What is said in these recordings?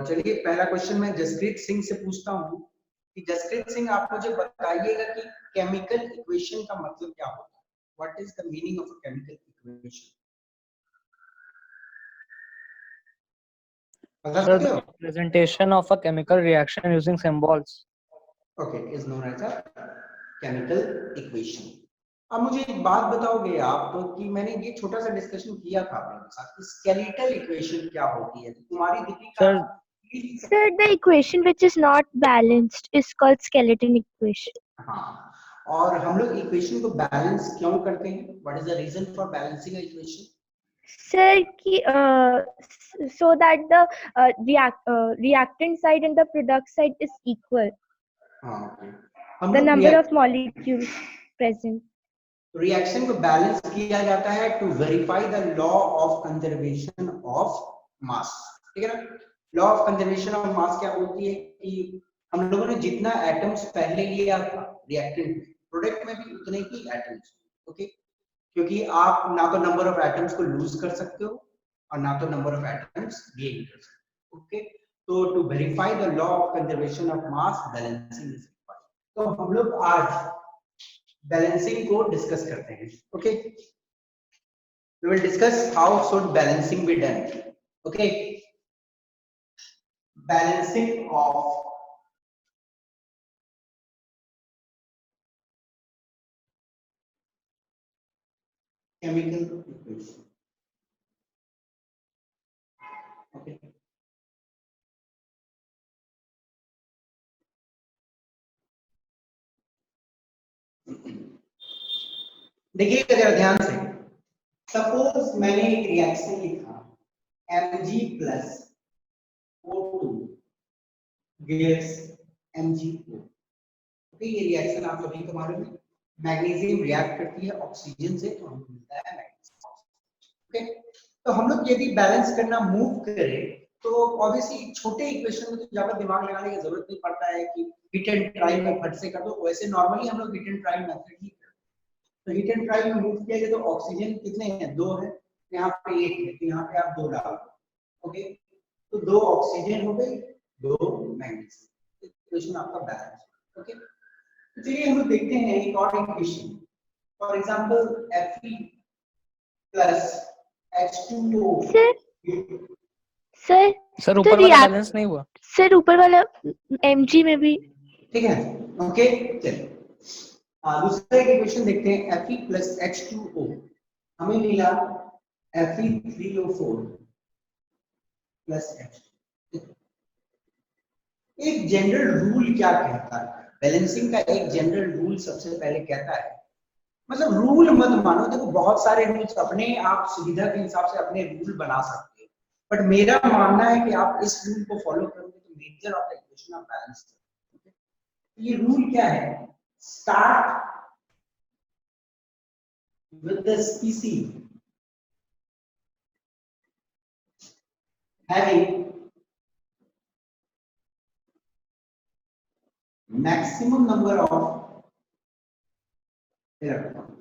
चलिए पहला क्वेश्चन मैं जसप्रीत सिंह से पूछता हूँ कि जसप्रीत सिंह आप मुझे बताइएगा कि केमिकल इक्वेशन का मतलब क्या होता है? What is the meaning of a chemical equation? बता Sir, सकते the हो? representation of a chemical reaction using symbols. Okay, is known as a chemical equation. अब मुझे एक बात बताओगे आप कि मैंने ये छोटा सा डिस्कशन किया था आपके साथ कि स्केलेटल इक्वेशन क्या होती है, तो तुम्हारी दीदी का Sir, the equation which is not balanced is called skeleton equation. हाँ, और हम लोग इक्वेशन को बैलेंस क्यों करते हैं? What is the reason for balancing a equation? Sir, so that the reactant side and the product side is equal. हाँ, okay. The number of molecules present. Reaction को बैलेंस किया जाता है to verify the law of conservation of mass, ठीक है ना? Law of conservation of mass क्या होती है कि हम लोगों ने जितना एटम्स पहले लिया था रिएक्टेंट में, प्रोडक्ट में भी उतने ही एटम्स, ओके? क्योंकि आप ना तो नंबर ऑफ एटम्स को लूज कर सकते हो और ना तो नंबर ऑफ एटम्स गेन कर सकते हो, ओके? तो to verify the law of conservation of mass balancing is required. तो हम लोग आज बैलेंसिंग को डिस्कस करते हैं, okay? We will discuss how should balancing be done, okay? Balancing of chemical equation, okay? देखिएगा जरा ध्यान से, सपोज मैंने एक रिएक्शन लिखा Mg plus O2 gives MgO, okay? ये रिएक्शन आप सभी को मालूम है, मैग्नीशियम रिएक्ट करती है ऑक्सीजन से तो हमको मिलता है मैग्नीशियम, ओके? तो हम लोग यदि बैलेंस करना मूव करें तो ऑब्वियसली छोटे इक्वेशन में तो ज्यादा दिमाग लगाने की जरूरत नहीं पड़ता है कि हिट एंड ट्राई में फट से कर दो, वैसे नॉर्मली हम लोग हिट एंड ट्राई मेथड ही करते हैं। तो हिट एंड ट्राई में मूव किया जाए तो ऑक्सीजन कितने हैं? 2 है, यहाँ पे 1 है, तो यहाँ पे आप 2 डाल दो, ओके? तो 2 ऑक्सीजन हो गई, 2 मैग्नीशियम, इक्वेशन आपका बैलेंस, ओके? तो चलिए हम लोग देखते हैं एक और equation, for example Fe plus H2O। Sir ऊपर वाला बैलेंस नहीं हुआ सर, ऊपर वाला Mg में भी, ठीक है, ओके? चलिए दूसरा एक इक्वेशन देखते हैं, Fe प्लस H2O, हमें मिला Fe3O4 प्लस H2। एक जनरल रूल क्या कहता है बैलेंसिंग का? एक जनरल रूल सबसे पहले कहता है, मतलब रूल मत मानो, देखो बहुत सारे रूल्स अपने आप सुविधा के हिसाब से अपने रूल बना सकते हो, बट मेरा मानना है कि आप इस रूल को फॉलो करोगे तो मेजर ऑफ द इक्वेशन आप बैलेंस करोगे। ये रूल क्या है? Start with the species having maximum number of electrons,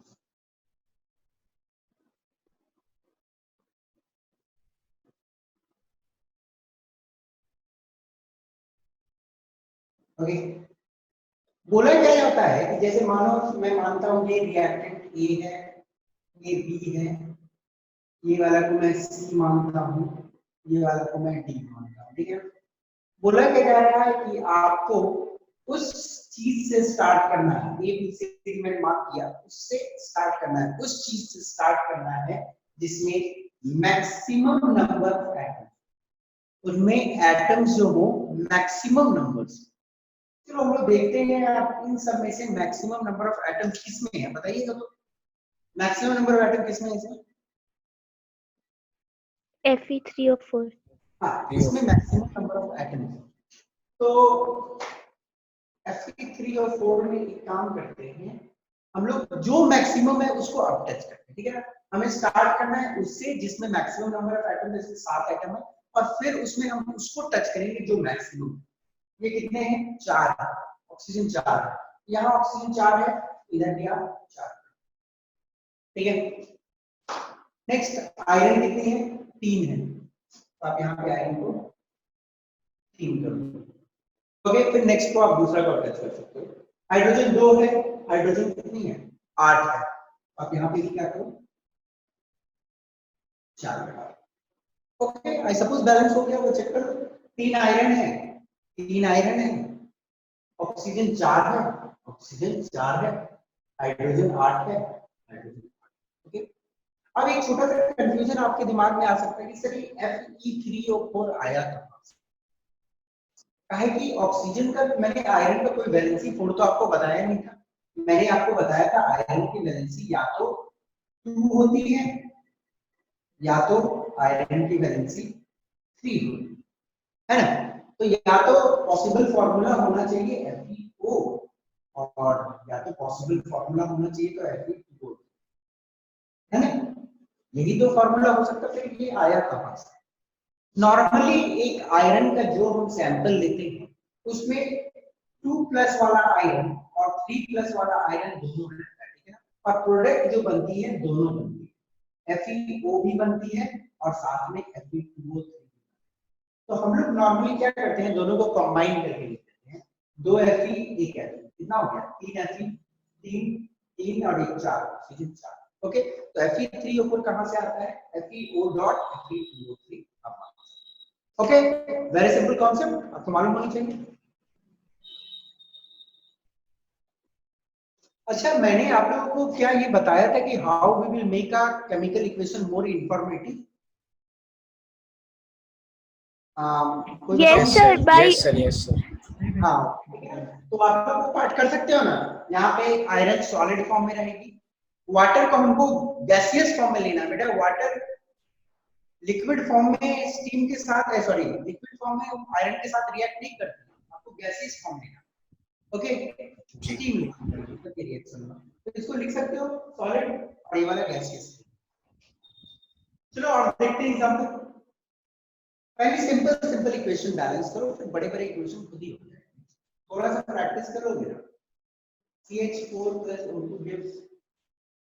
okay? बोला क्या जाता है कि जैसे मानो मैं मानता हूं ये रिएक्टेंट ए है, ये बी है, ये वाला को मैं सी मानता हूं, ये वाला को मैं डी मानता हूं, ठीक है? बोला क्या जा रहा है कि आपको उस चीज से स्टार्ट करना है, ए बी सी मैंने मार्क किया, उससे स्टार्ट करना है, उस चीज से स्टार्ट करना है जिसमें मैक्सिमम नंबर ऑफ एटम्स, उनमें एटम्स जो हो मैक्सिमम नंबर्स। चलो हम लोग देखते हैं आप इन सब में से मैक्सिमम नंबर ऑफ एटम्स किसमें है, बताइएगा तो। मैक्सिमम नंबर ऑफ एटम किसमें है इसमें? Fe3O4। हाँ, इसमें मैक्सिमम नंबर ऑफ एटम्स। तो Fe3 और 4 में एक काम करते हैं हम लोग, जो मैक्सिमम है उसको अब टच करते हैं, ठीक है ना? हमें स्टार्ट करना है उससे जिसमें मैक्सिमम नंबर ऑफ एटम, जैसे 7 एटम है, और फिर उसमें हम उसको टच करेंगे जो मैक्सिमम। ये कितने हैं? 4 है, ऑक्सीजन 4 है, यहाँ ऑक्सीजन 4 है, इधर भी आप 4, ठीक है? नेक्स्ट आयरन कितनी है? 3 है, तो आप यहाँ पे आयरन को 3 कर दो। ओके, फिर नेक्स्ट को आप दूसरा को अटैच कर सकते हो। हाइड्रोजन 2 है, हाइड्रोजन कितनी है 8 है, आप यहाँ पे क्या करो 4 लगा। ओके, आई सपोज बैलेंस हो गया, वो चेक कर लो। 3 आयरन है, 3 आयरन है, ऑक्सीजन 4 है, ऑक्सीजन 4 है, हाइड्रोजन 8 है, हाइड्रोजन 8। ओके, अब एक छोटा सा कंफ्यूजन आपके दिमाग में आ सकता है कि सर Fe3O4 आया कहां से? काहे कि ऑक्सीजन का मैंने आयरन का कोई वैलेंसी 4 तो आपको बताया नहीं था। मैंने आपको बताया था आयरन की वैलेंसी या तो 2 होती है या तो आयरन की वैलेंसी 3 होती है ना। तो या तो पॉसिबल फार्मूला होना चाहिए FeO और या तो पॉसिबल फार्मूला होना चाहिए तो Fe2O, है ना। यही तो फार्मूला हो सकता है। फिर ये आया कहां से? नॉर्मली एक आयरन का जो हम सैंपल लेते हैं उसमें 2+ वाला आयरन और 3+ वाला आयरन दोनों रहता है, ठीक है ना। और प्रोडक्ट जो बनती है दोनों बनती है, FeO भी बनती है और साथ में Fe2O3। तो हम लोग नॉर्मली क्या करते हैं, दोनों को कंबाइन करके लिख देते हैं, 2 Fe 1 Fe, कितना हो गया 3 Fe, 3 और 1 4, ऑक्सीजन 4। ओके, तो Fe3O4 कहां से आता है? FeO dot Fe2O3। Okay, very simple concept, आपको मालूम होना चाहिए। अच्छा, मैंने आप लोगों को क्या ये बताया था कि how we will make a chemical equation more informative? Yes, sir. By yes sir हाँ, तो आप लोग वो पार्ट कर सकते हो ना। यहाँ पे आयरन सॉलिड फॉर्म में रहेगी, वाटर को हमको गैसियस फॉर्म में लेना है बेटा। वाटर लिक्विड फॉर्म में स्टीम के साथ सॉरी लिक्विड फॉर्म में आयरन के साथ रिएक्ट नहीं करती, आपको गैसियस फॉर्म लेना। ओके, स्टीम रिएक्शन में तो इसको लिख सकते हो सॉलिड और ये वाला गैसियस। चलो और देखते हैं एग्जांपल। पहले सिंपल इक्वेशन बैलेंस करो, फिर बड़े बड़े इक्वेशन खुद ही हो जाएंगे। थोड़ा सा प्रैक्टिस करोगे ना, CH4 plus O2 gives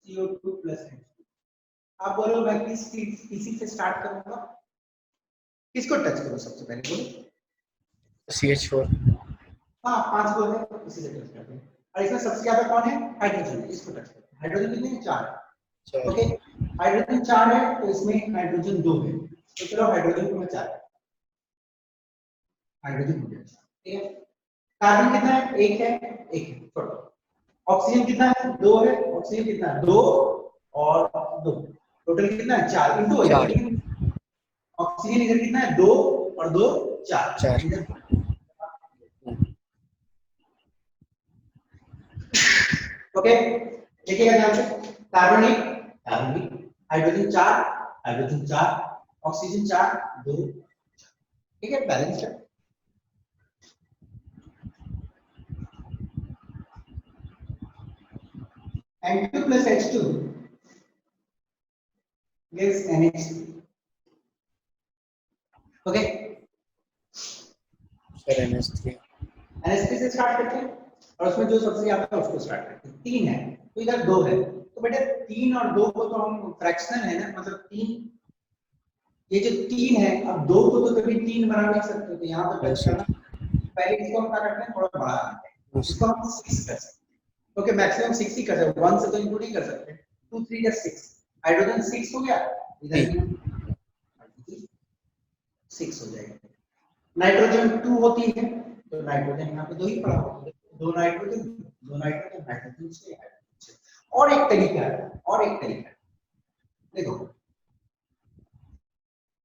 CO2 plus H2। आप बोलो मैं किसी से स्टार्ट करूंगा, किसको टच करूं सबसे पहले बोलो? CH4 हाँ 5 को है, इसी से टच करते हैं। और इसमें सबसे ज्यादा कौन है? हाइड्रोजन, इसको टच करते हैं। हाइड्रोजन कितने हैं? 4। ओके, हाइड्रोजन 4 है तो इसमें हाइड्रोजन 2 है, तो चलो हाइड्रोजन को मैं 4, हाइड्रोजन हो गया 4, ठीक है। कार्बन कितना है? 1 है, 1 है, छोड़ो। ऑक्सीजन कितना है? 2 है, ऑक्सीजन कितना है? 2 और 2, टोटल कितना है? 4 इंटू हो जाएगा। ऑक्सीजन इधर कितना है? 2 और 2 4 इधर। ओके, देखिएगा ध्यान से। Carbon 1, carbon 1, hydrogen 4, hydrogen 4, oxygen 4, 2, ठीक है, बैलेंस है। N2 plus H2 gives NH3। Okay, sir NH3 NH3 से स्टार्ट करते हैं और उसमें जो सबसे ज्यादा है उसको स्टार्ट करते हैं। 3 है तो इधर 2 है, तो बेटा 3 और 2 को तो हम फ्रैक्शनल है ना, मतलब 3, ये जो 3 है, अब 2 को तो कभी 3 बना नहीं सकते, तो यहाँ पर टच करना। पहले इसको हम क्या करते हैं, थोड़ा बड़ा करते हैं, इसको हम 6 कर सकते हैं। ओके, मैक्सिमम 6 ही कर सकते हैं, 1 से तो इंक्लूड नहीं कर सकते। 2 3 या 6, हाइड्रोजन 6 हो गया, इधर भी 6 हो जाएगा। नाइट्रोजन 2 होती है तो नाइट्रोजन यहाँ पे 2 ही पड़ा होगा, 2 नाइट्रोजन, 2 नाइट्रोजन, नाइट्रोजन से हाइड्रोजन से। और एक तरीका है, और एक तरीका है, देखो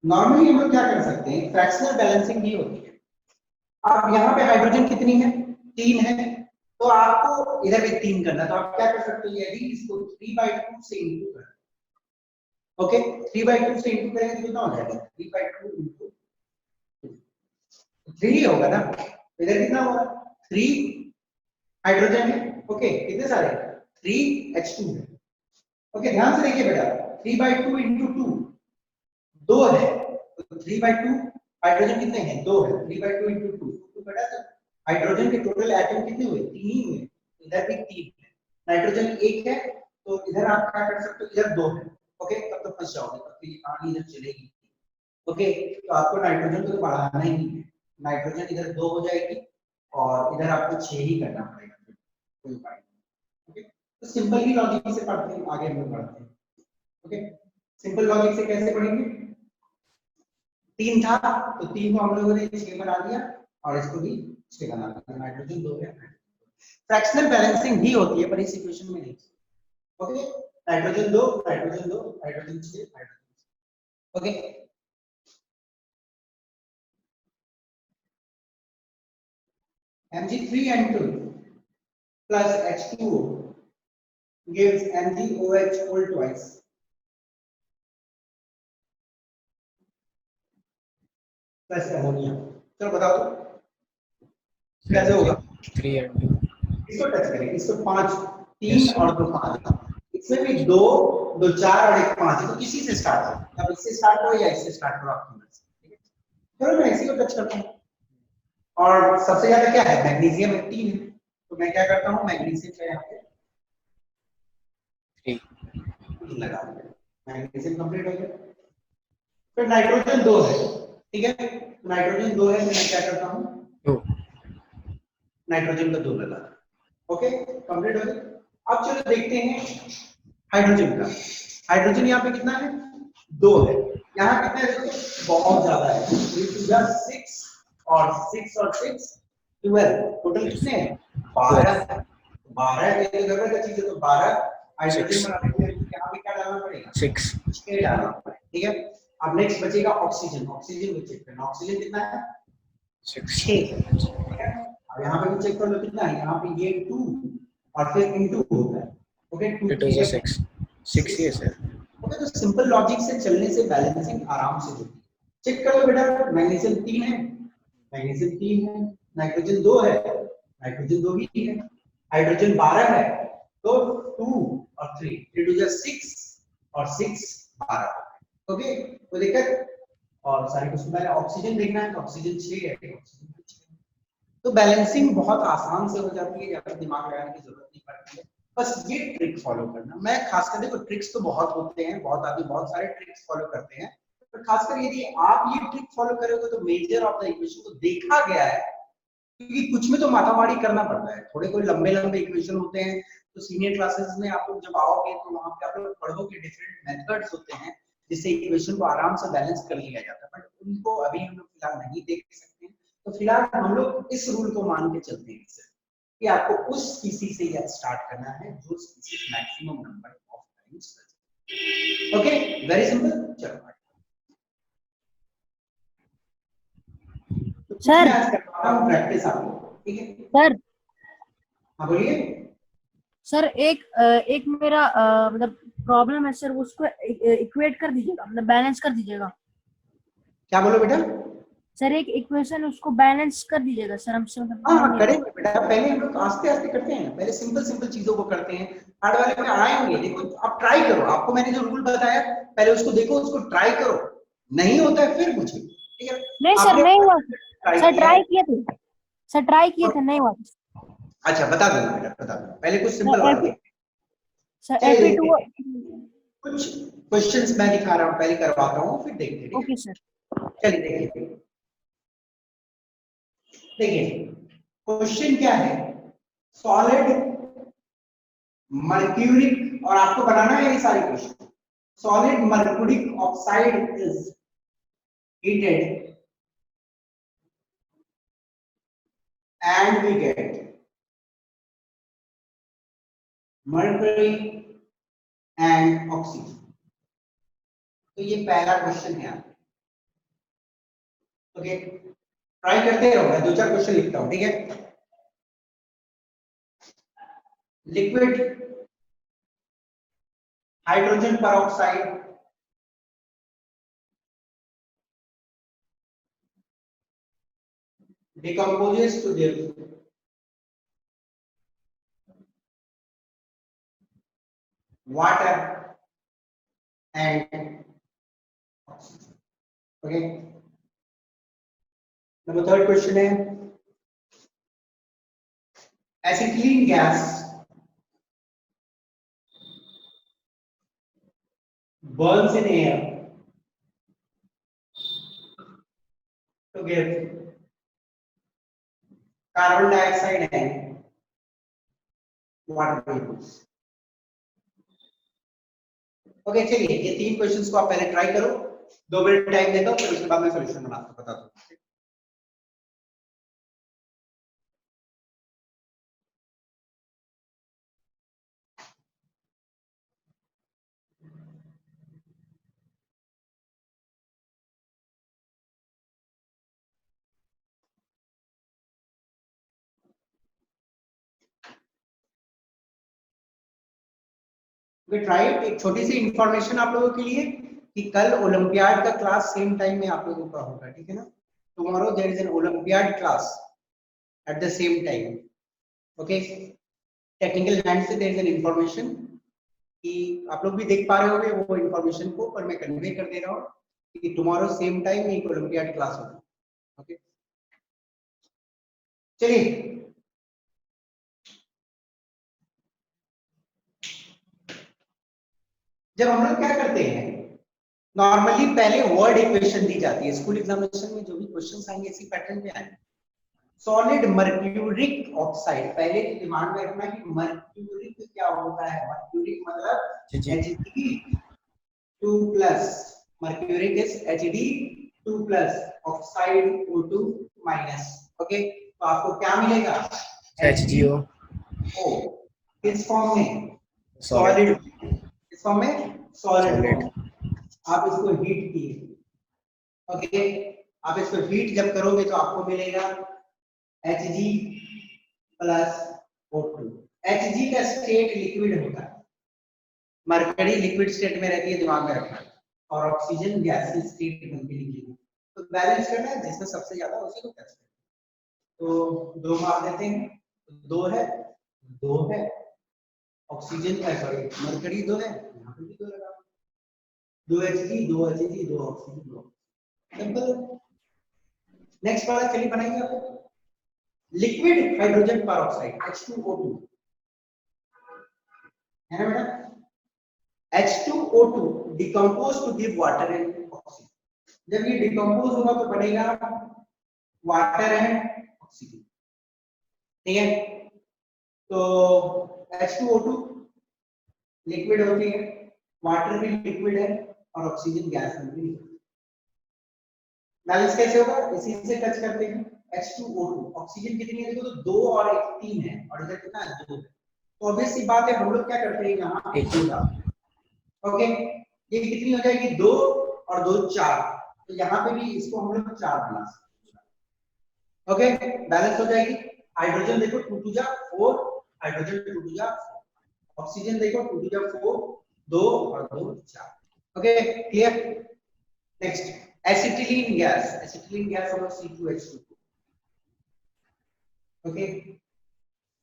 नॉर्मली हम लोग क्या कर सकते हैं, फ्रैक्शनल बैलेंसिंग भी होती है। अब यहाँ पे हाइड्रोजन कितनी है? 3 है, तो आपको इधर भी 3 करना, तो आप क्या कर सकते हो, यदि इसको 3/2 से इंटू करें, ओके 3/2 से इंटू करेंगे तो कितना हो जाएगा? 3/2 इंटू 3 ही होगा ना, इधर कितना होगा? 3 हाइड्रोजन है, ओके कितने सारे? 3H2 है। ओके, ध्यान से देखिए बेटा, 3/2 इंटू 2 2 है, तो 3/2 हाइड्रोजन कितने हैं? 2 है, 3/2 इंटू 2 तो बेटा तो हाइड्रोजन के टोटल एटम कितने हुए? 3 ही हुए, इधर भी 3 है। नाइट्रोजन 1 है तो इधर आप क्या कर सकते हो, इधर 2 है। ओके, तब तो फंस जाओगे, तब तो ये कहानी इधर चलेगी। ओके, तो आपको नाइट्रोजन को तो बढ़ाना ही नहीं है, नाइट्रोजन इधर 2 हो जाएगी और इधर आपको 6 ही करना पड़ेगा, कोई उपाय नहीं। ओके, तो सिंपल ही लॉजिक से पढ़ते हैं, आगे हम लोग बढ़ते हैं। ओके, सिंपल लॉजिक से कैसे पढ़ेंगे? 3 था तो 3 को हम लोगों ने 6 बना दिया और इसको भी 6 बना दिया, नाइट्रोजन 2 है। फ्रैक्शनल बैलेंसिंग भी होती है पर इस इक्वेशन में नहीं। Okay, nitrogen 2 nitrogen 2 nitrogen 6 nitrogen 6। Okay, Mg3N2 plus H2O gives MgOH whole twice. Plus ammonia. चलो बताओ कैसे होगा? 3 and 2. इसको टच करेंगे, इसको 5 3 और 2 5, इसमें भी 2 2 4 और 1 5, तो किसी से स्टार्ट हो, अब इससे स्टार्ट हो या इससे स्टार्ट हो आपकी मर्जी। ठीक है, चलो मैं इसी को टच करता हूँ और सबसे ज्यादा क्या है? मैग्नीशियम 18 है, तो मैं क्या करता हूँ, मैग्नीशियम का यहाँ पे 3. लगा दिया, मैग्नीशियम कंप्लीट हो गया। फिर नाइट्रोजन 2 है, ठीक है, नाइट्रोजन 2 है, तो मैं क्या करता हूँ, 2. नाइट्रोजन का 2 लगा। ओके, कंप्लीट हो गया। अब चलो देखते हैं हाइड्रोजन का। हाइड्रोजन यहाँ पे कितना है? 2 है। यहाँ कितना है? बहुत ज्यादा है, 6 और 6 और 6 12, टोटल कितने हैं? 12। 12 एक जगह का चीज है, तो 12 हाइड्रोजन बनाने के लिए यहाँ पे क्या डालना पड़ेगा? 6. 6 डालना पड़ेगा। ठीक है, अब नेक्स्ट बचेगा ऑक्सीजन। ऑक्सीजन को चेक करना, ऑक्सीजन कितना है? 6. 6। अब यहाँ पे भी चेक कर लो कितना है, यहाँ पे ये 2 और फिर इनटू होता है। Okay, 2 It was a 6. 6 years, sir. Okay, तो सिंपल लॉजिक से चलने से बैलेंसिंग आराम से होती है। चेक कर लो बेटा, मैग्नीशियम 3 है, मैग्नीशियम 3 है, नाइट्रोजन 2 है, नाइट्रोजन 2 ही है, हाइड्रोजन 12 है, तो 2 और 3 3 2 6 और 6 12। ओके, कोई दिक्कत? और सारे क्वेश्चन पहले ऑक्सीजन देखना है, तो ऑक्सीजन 6 है, ऑक्सीजन 6। तो बैलेंसिंग बहुत आसान से हो जाती है, ज्यादा दिमाग लगाने की जरूरत नहीं पड़ती है, बस ये ट्रिक फॉलो करना। मैं खासकर देखो, ट्रिक्स तो बहुत होते हैं, बहुत आदमी बहुत सारे ट्रिक्स फॉलो करते हैं, पर खासकर यदि आप ये ट्रिक फॉलो करोगे तो मेजर ऑफ द इक्वेशन को देखा गया है, क्योंकि कुछ में तो माथामारी करना पड़ता है, थोड़े कोई लंबे लंबे इक्वेशन होते हैं, तो सीनियर क्लासेस में आप लोग जब आओगे तो वहां पे आप लोग पढ़ोगे डिफरेंट मेथड्स होते हैं जिससे इक्वेशन को आराम से बैलेंस कर लिया जाता है, बट उनको अभी हम लोग फिलहाल नहीं देख सकते हैं। तो फिलहाल हम लोग इस रूल को मान के चलते हैं कि आपको उस स्पीसी से या स्टार्ट करना है जो species maximum number of times करे। Okay, very simple. चलो सर प्रैक्टिस आपको, ठीक है? सर हाँ बोलिए। सर एक मेरा मतलब प्रॉब्लम है सर, उसको इक्वेट कर दीजिएगा, मतलब बैलेंस कर दीजिएगा। क्या बोलो बेटा? सर एक इक्वेशन उसको बैलेंस कर दीजिएगा सर, हमसे मतलब हाँ नहीं करेंगे बेटा, पहले हम लोग आस्ते आस्ते करते हैं, पहले सिंपल सिंपल चीजों को करते हैं, हार्ड वाले में आएंगे। देखो आप ट्राई करो, आपको मैंने जो रूल बताया पहले उसको देखो, उसको ट्राई करो, नहीं होता है फिर पूछो, ठीक है? नहीं सर, आपने नहीं हुआ ट्राई सर, किया है? ट्राई किए थे, नहीं हुआ। अच्छा बता दो बेटा, बता दो, पहले कुछ सिंपल सर वाला देखते सर हैं। चलिए Fe2 देखते हैं। कुछ क्वेश्चंस मैं दिखा रहा हूँ, पहले करवाता हूँ फिर देखते हैं, ठीक है? Okay sir. चलिए देखिए, देखिए क्वेश्चन क्या है, सॉलिड मर्क्यूरिक, और आपको बनाना है ये सारे question. Solid mercuric oxide is heated and we get mercury and oxygen। तो ये पहला क्वेश्चन है। ओके, ट्राई करते रहो, मैं 2-4 क्वेश्चन लिखता हूं, ठीक है? Liquid hydrogen peroxide decomposes to give water and oxygen। Okay, number 3 question है, acetylene gas burns in air to give carbon dioxide and water vapours. Okay चलिए ये 3 क्वेश्चंस को आप पहले ट्राई करो, 2 मिनट टाइम देता हूं, फिर उसके बाद मैं सॉल्यूशन बताता हूं। ट्राई एक छोटी सी इंफॉर्मेशन आप लोगों के लिए कि कल ओलंपियाड का क्लास सेम टाइम में आप लोगों का होगा, ठीक है ना। Tomorrow there is an olympiad class at the same time. Okay technical hand से देयर इज एन इंफॉर्मेशन कि आप लोग भी देख पा रहे होंगे वो इंफॉर्मेशन को, पर मैं कन्वे कर दे रहा हूँ कि टुमारो सेम टाइम एक ओलंपियाड क्लास होगा। ओके चलिए जब हम लोग क्या करते हैं नॉर्मली पहले वर्ड इक्वेशन दी जाती है, स्कूल एग्जामिनेशन में जो भी क्वेश्चंस आएंगे इसी पैटर्न में आएंगे। सॉलिड मर्क्यूरिक ऑक्साइड, पहले तो दिमाग में रखना कि मर्क्यूरिक क्या होता है। मर्क्यूरिक मतलब Hg2+, mercuric is Hd2+, oxide O2-। Okay तो आपको क्या मिलेगा HgO O किस फॉर्म में सॉलिड सॉलिड, इस फॉर्म में सॉलिड। आप इसको हीट किए, ओके आप इसको हीट जब करोगे तो आपको मिलेगा Hg+O2। Hg का स्टेट लिक्विड होता है, मरकरी लिक्विड स्टेट में रहती है, दिमाग में रखना, और ऑक्सीजन गैसीय स्टेट बनके निकलेगी। तो बैलेंस करना है, जिसमें सबसे ज्यादा उसी को कैच करना। तो 2 मार देते हैं, 2 है ऑक्सीजन का, सॉरी मरकरी 2 है, यहाँ पे भी 2 लगा, 2 Hg 2 Hg 2 oxygen 2। Simple. Next वाला चलिए बनाइए आप लिक्विड हाइड्रोजन पेरोक्साइड H2O2 है ना बेटा। H2O2 decompose to give water and oxygen. जब ये डिकम्पोज होगा तो बनेगा वाटर एंड ऑक्सीजन, ठीक है। तो H2O2 लिक्विड होती है, वाटर भी लिक्विड है और ऑक्सीजन गैस में भी। बैलेंस कैसे होगा, इसी से टच करते हैं। H2O2 ऑक्सीजन कितनी है देखो तो 2 और 1 3 है, और इधर कितना है 2 है। तो ऑब्वियस सी बात है हम लोग क्या करते हैं यहाँ 1 ओके ये कितनी हो जाएगी 2 और 2 4, तो यहाँ पे भी इसको हम लोग 4 बना सकते हैं। ओके बैलेंस हो जाएगी। हाइड्रोजन देखो 2 2 जा 4, हाइड्रोजन 2 2 जा 4, ऑक्सीजन देखो 2 2 जा 4, 2 और 2 4। Okay clear. Next acetylene gas होगा C2H2। ओके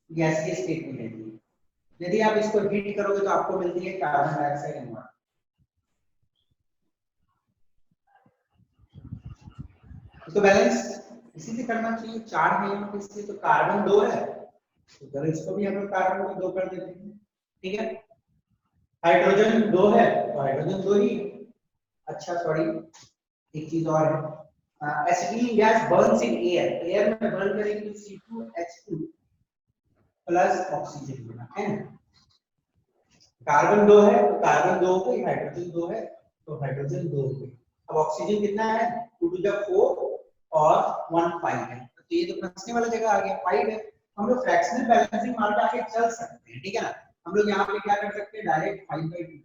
गैसीय स्टेट में रहती है। यदि आप इसको हीट करोगे तो आपको मिलती है कार्बन डाइऑक्साइड एंड वाटर। तो बैलेंस इसी से करना चाहिए, 4 है यहाँ पे इसलिए, तो कार्बन 2 है तो अगर इसको भी हम लोग कार्बन को 2 कर देते हैं, ठीक है। हाइड्रोजन 2 है तो हाइड्रोजन 2 ही, अच्छा सॉरी एक चीज और है, acetylene gas Burns in air में बर्न करेंगे तो C2H2 प्लस ऑक्सीजन बना है ना। कार्बन 2 है तो कार्बन 2 हो गई, हाइड्रोजन 2 है तो हाइड्रोजन 2 हो गई। अब ऑक्सीजन कितना है 2 टू द 4 और 1 5 है, तो ये तो फंसने वाला जगह आ गया 5 है। हम लोग फ्रैक्शनल बैलेंसिंग मार के आगे चल सकते हैं, ठीक है ना। हम लोग यहाँ पे क्या कर सकते हैं डायरेक्ट 5/2,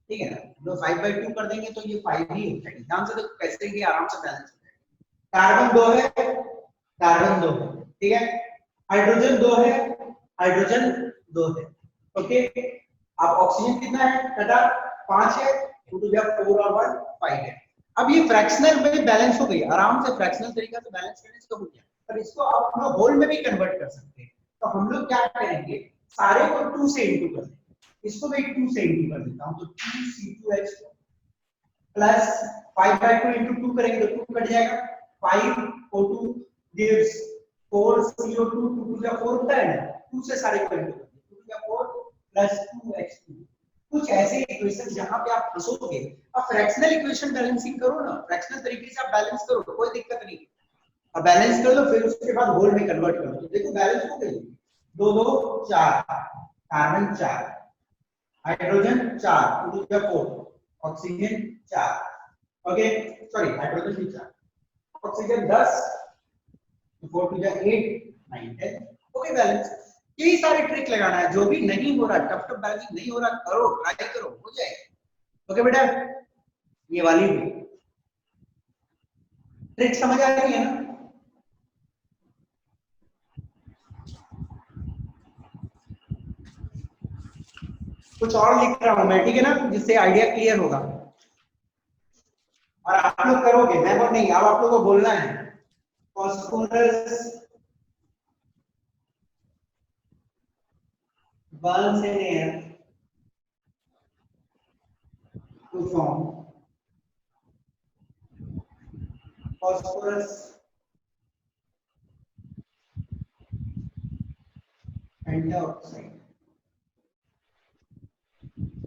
ठीक है ना। हम लोग 5/2 कर देंगे तो ये 5 ही हो जाएगी। ध्यान से देखो कैसे ये आराम से बैलेंस हो जाएगा। कार्बन 2 है, कार्बन 2 है, ठीक है। हाइड्रोजन 2 है, हाइड्रोजन 2 है, ओके। अब ऑक्सीजन कितना है बेटा 5 है, 2 टू द 4 और 1 5 है। अब ये फ्रैक्शनल में बैलेंस हो गई, आराम से फ्रैक्शनल तरीका से बैलेंस करने से हो गया। पर इसको आप हम लोग होल में भी कन्वर्ट कर सकते हैं। तो हम लोग क्या करेंगे सारे को 2 से इंटू कर देंगे, इसको भी 2 से इंटू कर देता हूं, तो 2C2H2 प्लस 5/2 इंटू 2 करेंगे तो 2 कट जाएगा, 5O2 gives 4CO2, 2 to the 4 होता है ना, 2 से सारे को इंटू कर देंगे, 2 टू द 4 प्लस 2H2। कुछ ऐसे इक्वेशन जहां पे आप फंसोगे। अब फ्रैक्शनल इक्वेशन बैलेंसिंग करो ना, फ्रैक्शनल तरीके से आप बैलेंस करो, कोई दिक्कत नहीं। अब बैलेंस कर लो, फिर उसके बाद होल में कन्वर्ट कर लो। तो देखो बैलेंस हो गई, 2 2 4, carbon 4, hydrogen 4, 2 4, oxygen 4, okay sorry hydrogen भी 4, ऑक्सीजन 10, 4 2 8 9 10, ओके बैलेंस। यही सारे ट्रिक लगाना है, जो भी नहीं हो रहा, टफ टफ बैलेंसिंग नहीं हो रहा, करो, ट्राई करो, हो जाएगा। ओके बेटा, ये वाली भी ट्रिक समझ आ रही है ना? कुछ और लिख रहा हूं मैं, ठीक है ना, जिससे आइडिया क्लियर होगा। और आप लोग करोगे, मैं और नहीं, अब आप लोगों को बोलना है phosphorus burns in air to form phosphorus dioxide.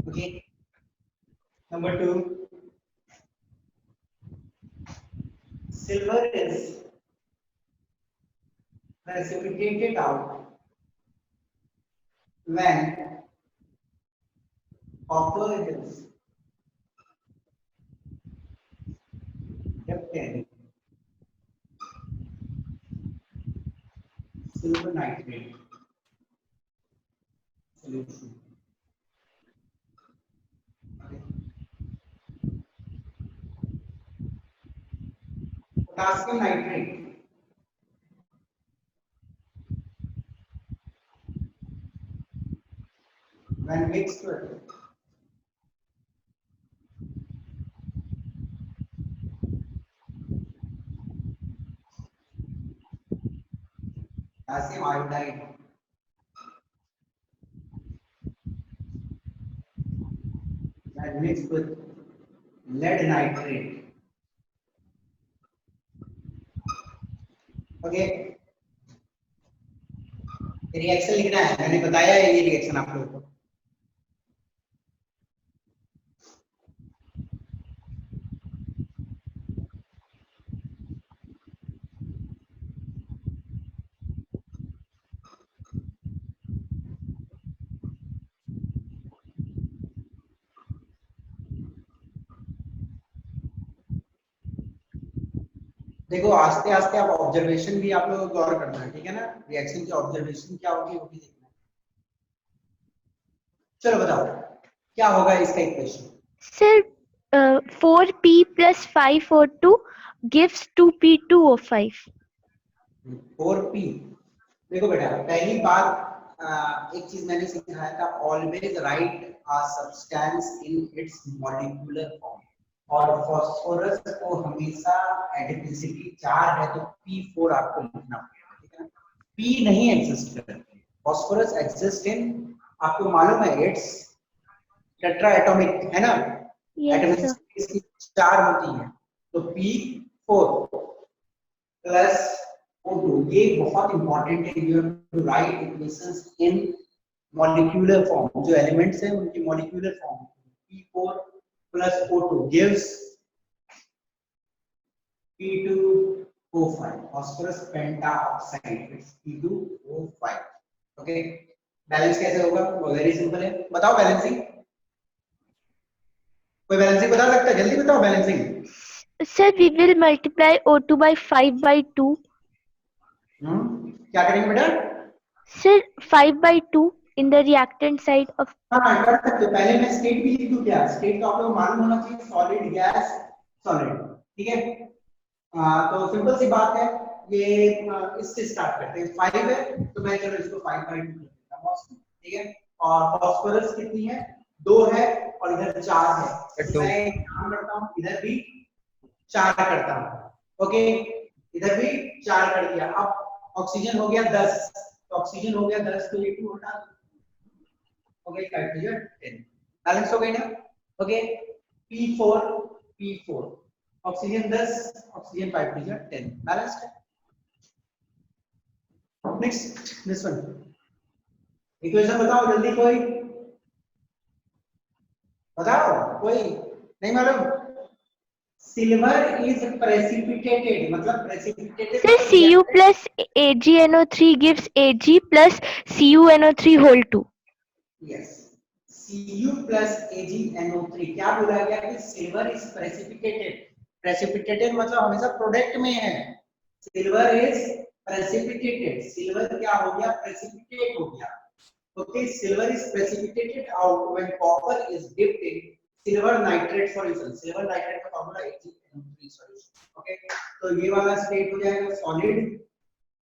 Okay. Number 2, silver is precipitated out when copper is kept in silver nitrate solution. Okay. Potassium nitrate when mixed with potassium iodide when mixed with lead nitrate. Okay, reaction लिखना है, मैंने बताया है ये reaction आप लोगों को। देखो आस्ते आस्ते आप ऑब्जर्वेशन भी आप लोगों को गौर करना है, ठीक है ना, रिएक्शन की ऑब्जर्वेशन क्या होगी वो भी देखना है। चलो बताओ क्या होगा इसका equation. Sir, 4p plus 5O2 gives 2p2O5. 4p, देखो बेटा पहली बात एक चीज मैंने सिखाया था, always right a substance in its molecular form. और फास्फोरस को हमेशा एडिपिसिटी 4 है तो p4 आपको लिखना पड़ेगा, ठीक है ना। p नहीं एग्जिस्ट करती, फास्फोरस एग्जिस्ट इन, आपको मालूम है इट्स टेट्रा एटॉमिक है ना, Yes, एटॉमिक sir. इसकी 4 होती है, तो p4 प्लस O2, ये बहुत इंपॉर्टेंट है, you have to write equations in molecular form, जो एलिमेंट्स हैं उनकी molecular form. p4 plus O2 gives P2O5, phosphorus pentaoxide, it's P2O5, ओके। बैलेंस कैसे होगा, वो वेरी सिंपल है, बताओ बैलेंसिंग, कोई बैलेंसिंग बता सकता है, जल्दी बताओ balancing. Sir, we will multiply O2 by 5 by 2. क्या करेंगे बेटा? Sir, 5 by 2 in the reactant side of. हाँ कर सकते हो, पहले मैं स्टेट भी लिख दूं क्या, स्टेट तो आप लोगों को मालूम होना चाहिए, सॉलिड गैस सॉलिड, ठीक है। तो सिंपल सी बात है, ये इससे स्टार्ट करते हैं, 5 है तो मैं चलो इसको 5 by 2 लिख देता हूं, ठीक है। और फास्फोरस कितनी है, 2 है और इधर 4 है, तो मैं एक काम करता हूं, इधर भी 4 करता हूं, ओके, इधर भी 4 कर दिया। अब ऑक्सीजन हो गया 10, तो ऑक्सीजन हो गया 10 तो ये 2 हटा दो, ओके 5 to 10, बैलेंस हो गई ना, okay. P4 oxygen 10, oxygen 5 to 10, balanced है। नेक्स्ट दिस वन, इक्वेशन बताओ जल्दी, कोई बताओ, कोई नहीं मालूम, सिल्वर इज प्रेसिपिटेटेड, मतलब precipitated Sir, Cu plus AgNO3 gives Ag plus CuNO3 whole 2. Yes, Cu plus AgNO3 क्या बोला गया कि सिल्वर इज प्रेसिपिटेटेड। प्रेसिपिटेटेड मतलब हमेशा प्रोडक्ट में है। सिल्वर इज प्रेसिपिटेटेड, सिल्वर क्या हो गया, प्रेसिपिटेट हो गया। Okay, silver is precipitated out when copper is dipped in silver nitrate solution. Silver nitrate का फॉर्मूला AgNO3 सॉल्यूशन। ओके, तो ये वाला स्टेट हो जाएगा सॉलिड,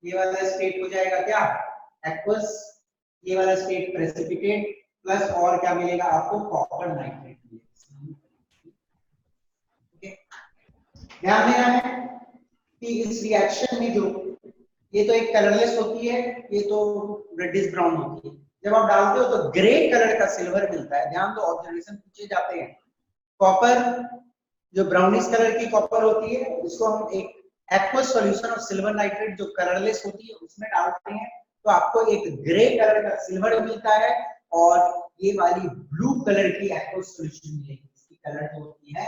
ये वाला स्टेट हो जाएगा क्या, एक्वस, ये वाला स्टेट प्रेसिपिटेट, प्लस और क्या मिलेगा आपको, कॉपर नाइट्रेट मिलेगा। ओके, ध्यान देना है कि इस रिएक्शन में जो ये तो एक कलरलेस होती है, ये तो रेडिश ब्राउन होती है। जब आप डालते हो तो ग्रे कलर का सिल्वर मिलता है। ध्यान दो, ऑब्जर्वेशन पूछे जाते हैं। कॉपर जो ब्राउनिश कलर की कॉपर होती है उसको हम एक एक्वस सॉल्यूशन और सिल्वर नाइट्रेट जो कलरलेस होती है उसमें डालते हैं तो आपको एक ग्रे कलर का सिल्वर मिलता है और ये वाली ब्लू कलर की एक्वस सॉल्यूशन मिलेगी। इसकी कलर जो होती है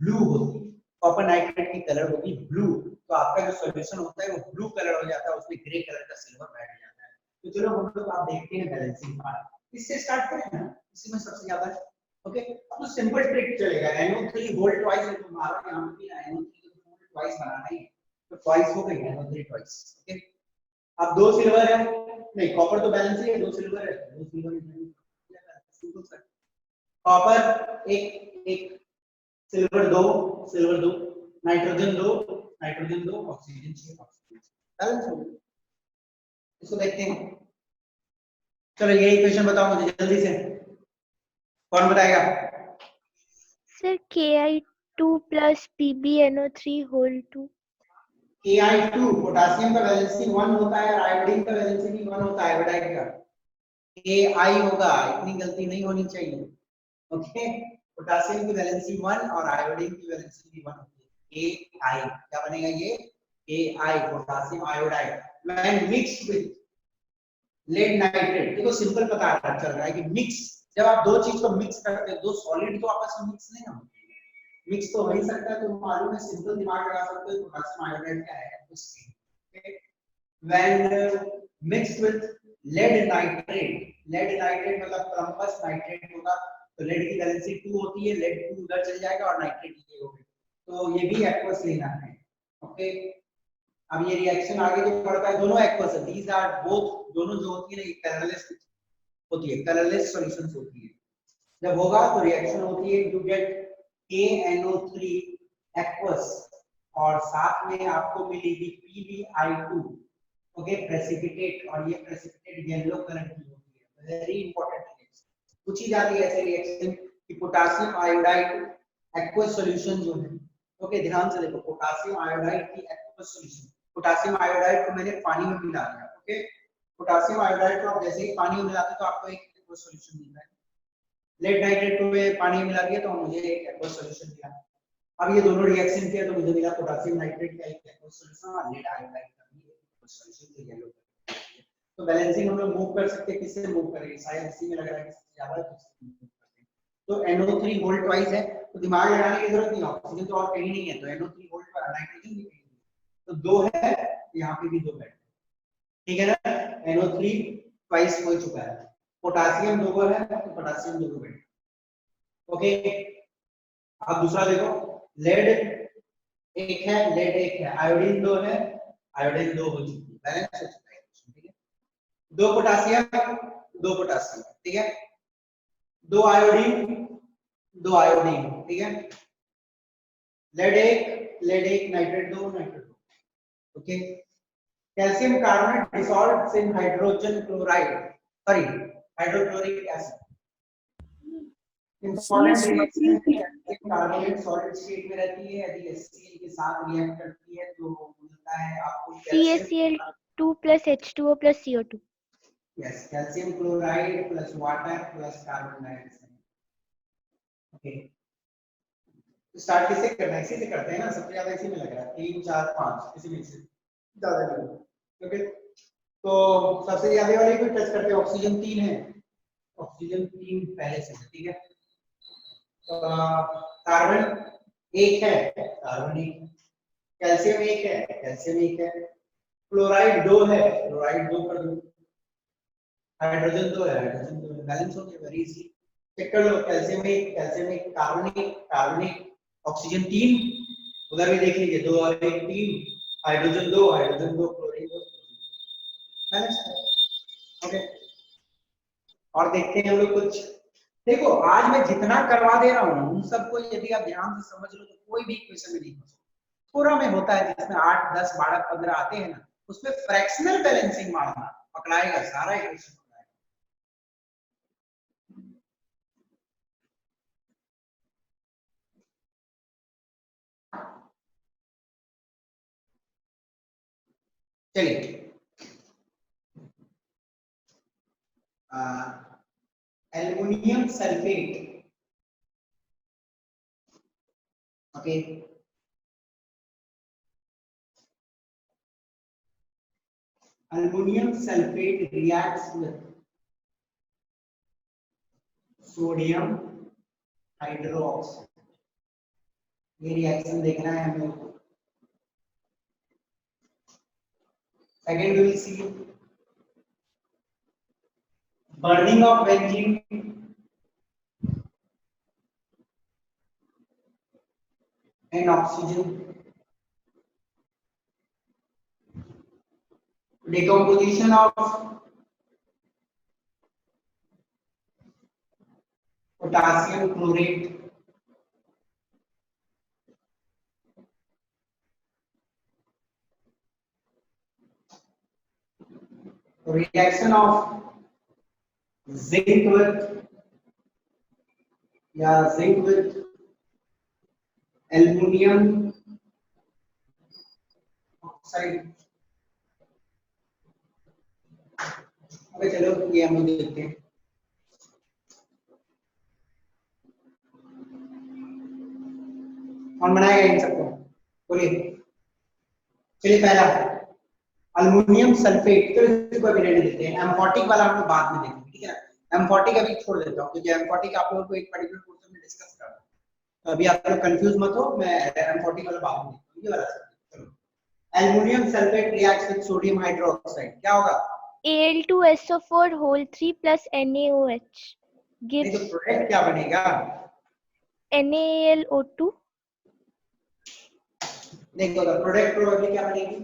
ब्लू होती है, कॉपर नाइट्रेट की कलर होगी ब्लू, तो आपका जो सॉल्यूशन होता है वो ब्लू कलर हो जाता है, उसमें ग्रे कलर का सिल्वर बैठ जाता है। तो चलो हम लोग आप देखते हैं बैलेंसिंग पार्ट, इससे स्टार्ट करें ना, इसी में सबसे ज्यादा। ओके, अब तो सिंपल ट्रिक चलेगा, NO3 वोल्ट ट्वाइस है, तो हमारा यहां पे NO3 को वोल्ट ट्वाइस बनाना ही है, तो ट्वाइस हो गई NO3 ट्वाइस। ओके, अब दो सिल्वर है, नहीं कॉपर तो बैलेंस ही है, दो सिल्वर है, दो सिल्वर कॉपर एक सिल्वर दो, नाइट्रोजन दो, ऑक्सीजन 6, ऑक्सीजन बैलेंस हो गया। इसको देखते हैं, चलो ये इक्वेशन बताओ मुझे जल्दी से, कौन बताएगा? Sir, Ki2 plus PbNO3 whole 2. Ki2 potassium का वैलेंसी 1 होता है और आयोडीन का वैलेंसी भी 1 होता है, आयोडाइड का Ki होगा, इतनी गलती नहीं होनी चाहिए। ओके, पोटेशियम की वैलेंसी 1 और आयोडीन की वैलेंसी भी 1 होती है। Ki क्या बनेगा ये, Ki potassium iodide when mixed with lead nitrate. देखो सिंपल पता चल रहा है कि मिक्स, जब आप दो चीज को मिक्स करते हो, दो सॉलिड तो आपस में मिक्स नहीं होते, मिक्स तो हो ही सकता है, तो मालूम है, सिंपल दिमाग लगा सकते हो, पोटेशियम आयोडाइड क्या है उसके। When mixed with lead nitrate मतलब क्रम्पस नाइट्रेट होगा, तो लेड की वैलेंसी 2 होती है, लेड 2 उधर चल जाएगा और नाइट्रेट ये होगा, तो ये भी एक्वस लेना है। ओके, अब ये रिएक्शन आगे जो बढ़ता है, दोनों एक्वस है, दीज आर बोथ, दोनों जो होती है ना ये कलरलेस होती है, कलरलेस सॉल्यूशंस होती है। जब होगा तो रिएक्शन होती है, यू गेट KNO3 एक्वस और साथ में आपको मिलेगी PbI2, ओके, प्रेसिपिटेट, और ये प्रेसिपिटेट येलो कलर की होती है। वेरी इंपॉर्टेंट रिएक्शन पूछी जाती है ऐसे रिएक्शन कि पोटेशियम आयोडाइड एक्वस सॉल्यूशन जो है, ओके ध्यान से देखो, पोटेशियम आयोडाइड की एक्वस सॉल्यूशन, पोटेशियम आयोडाइड को मैंने पानी में मिला दिया। ओके, पोटेशियम आयोडाइड को आप जैसे ही पानी में मिलाते तो आपको एक एक्वस सॉल्यूशन मिलता है। लेड नाइट्रेट को मैं पानी में मिला दिया तो मुझे एक एक्वस सॉल्यूशन मिला। अब ये दोनों रिएक्शन किया तो मुझे मिला पोटेशियम नाइट्रेट का एक एक्वस सॉल्यूशन और लेड आयोडाइड का भी एक एक्वस सॉल्यूशन, तो येलो कलर। तो बैलेंसिंग हम लोग मूव कर सकते हैं, किससे मूव करेंगे, शायद इसी में लग रहा है कि सबसे ज्यादा तो इससे मूव करते हैं। तो NO3 वोल्ट ट्वाइस है, तो दिमाग लगाने की जरूरत नहीं, ऑक्सीजन तो और कहीं नहीं है, तो NO3 वोल्ट पर नाइट्रोजन भी कहीं नहीं है, तो दो है, यहाँ पे भी दो बैठ, ठीक है ना, NO3 ट्वाइस हो चुका है, पोटेशियम दो है तो पोटेशियम दो बैठ। ओके, अब दूसरा देखो, लेड एक है, आयोडीन दो है, आयोडीन दो हो चुकी है, बैलेंस हो चुका है, ठीक है, दो पोटेशियम, ठीक है, दो आयोडीन, ठीक है, लेड एक, नाइट्रेट दो, ओके, कैल्शियम कार्बोनेट डिसॉल्व्ड इन hydrogen chloride, sorry hydrochloric acid. Important reaction carbonate solid state में रहती है, यदि HCl के साथ रिएक्ट करती है तो मिलता है आपको CaCl2 plus H2O plus CO2. Yes, calcium chloride plus water plus carbon dioxide. Okay, start किससे करना है, इसी से करते हैं ना, सबसे ज्यादा इसी में लग रहा है, 3 4 5 इसी में से ज्यादा नहीं। ओके, तो सबसे ज्यादा वाले को टच करते हैं, ऑक्सीजन 3 है, ऑक्सीजन 3 पहले से, ठीक है, कार्बन एक है कार्बन एक, कैल्शियम एक है, कैल्शियम एक है, क्लोराइड दो है, क्लोराइड दो कर दो, हाइड्रोजन दो है, हाइड्रोजन दो है, बैलेंस हो गया, वेरी इजी। चेक कर लो, कैल्शियम एक, कार्बन एक, कार्बन एक, ऑक्सीजन तीन, उधर भी देख लीजिए, दो और एक तीन, हाइड्रोजन दो, क्लोरीन दो, बैलेंस है। ओके, और देखते हैं हम लोग कुछ। देखो आज मैं जितना करवा दे रहा हूँ उन सबको यदि आप ध्यान से समझ लो तो कोई भी इक्वेशन में नहीं हो सकता। थोड़ा में होता है जिसमें 8, 10, 12, 15 आते हैं ना, उसमें फ्रैक्शनल बैलेंसिंग मारना पकड़ाएगा, सारा इक्वेशन पकड़ाएगा। चलिए, aluminium sulphate, okay, aluminum sulfate reacts with sodium hydroxide। ये रिएक्शन देखना है हम लोग। Second will see burning of benzene and oxygen, decomposition of potassium chlorate, reaction of zinc with aluminum oxide। अबे चलो ये हम लोग देखते हैं। कौन बनाएगा इन सबको, बोलिए। चलिए पहला अल्युमिनियम सल्फेट, तो इसको अभी रहने देते हैं, एम्फोटिक वाला हम लोग बाद में देखेंगे, ठीक है ना। एम्फोटिक अभी छोड़ देता हूँ क्योंकि एम्फोटिक आप लोगों को एक पर्टिकुलर कोर्स में डिस्कस करना है, तो अभी आप लोग कंफ्यूज मत हो, मैं एम्फोटिक वाला बाद में देखूंगा। ये वाला चलो, aluminium sulphate reacts with sodium hydroxide, क्या होगा? Al2SO4 whole 3 plus NaOH नहीं gives तो प्रोडक्ट क्या बनेगा? NaLO2। देखो तो प्रोडक्ट प्रोबेबली क्या बनेगी?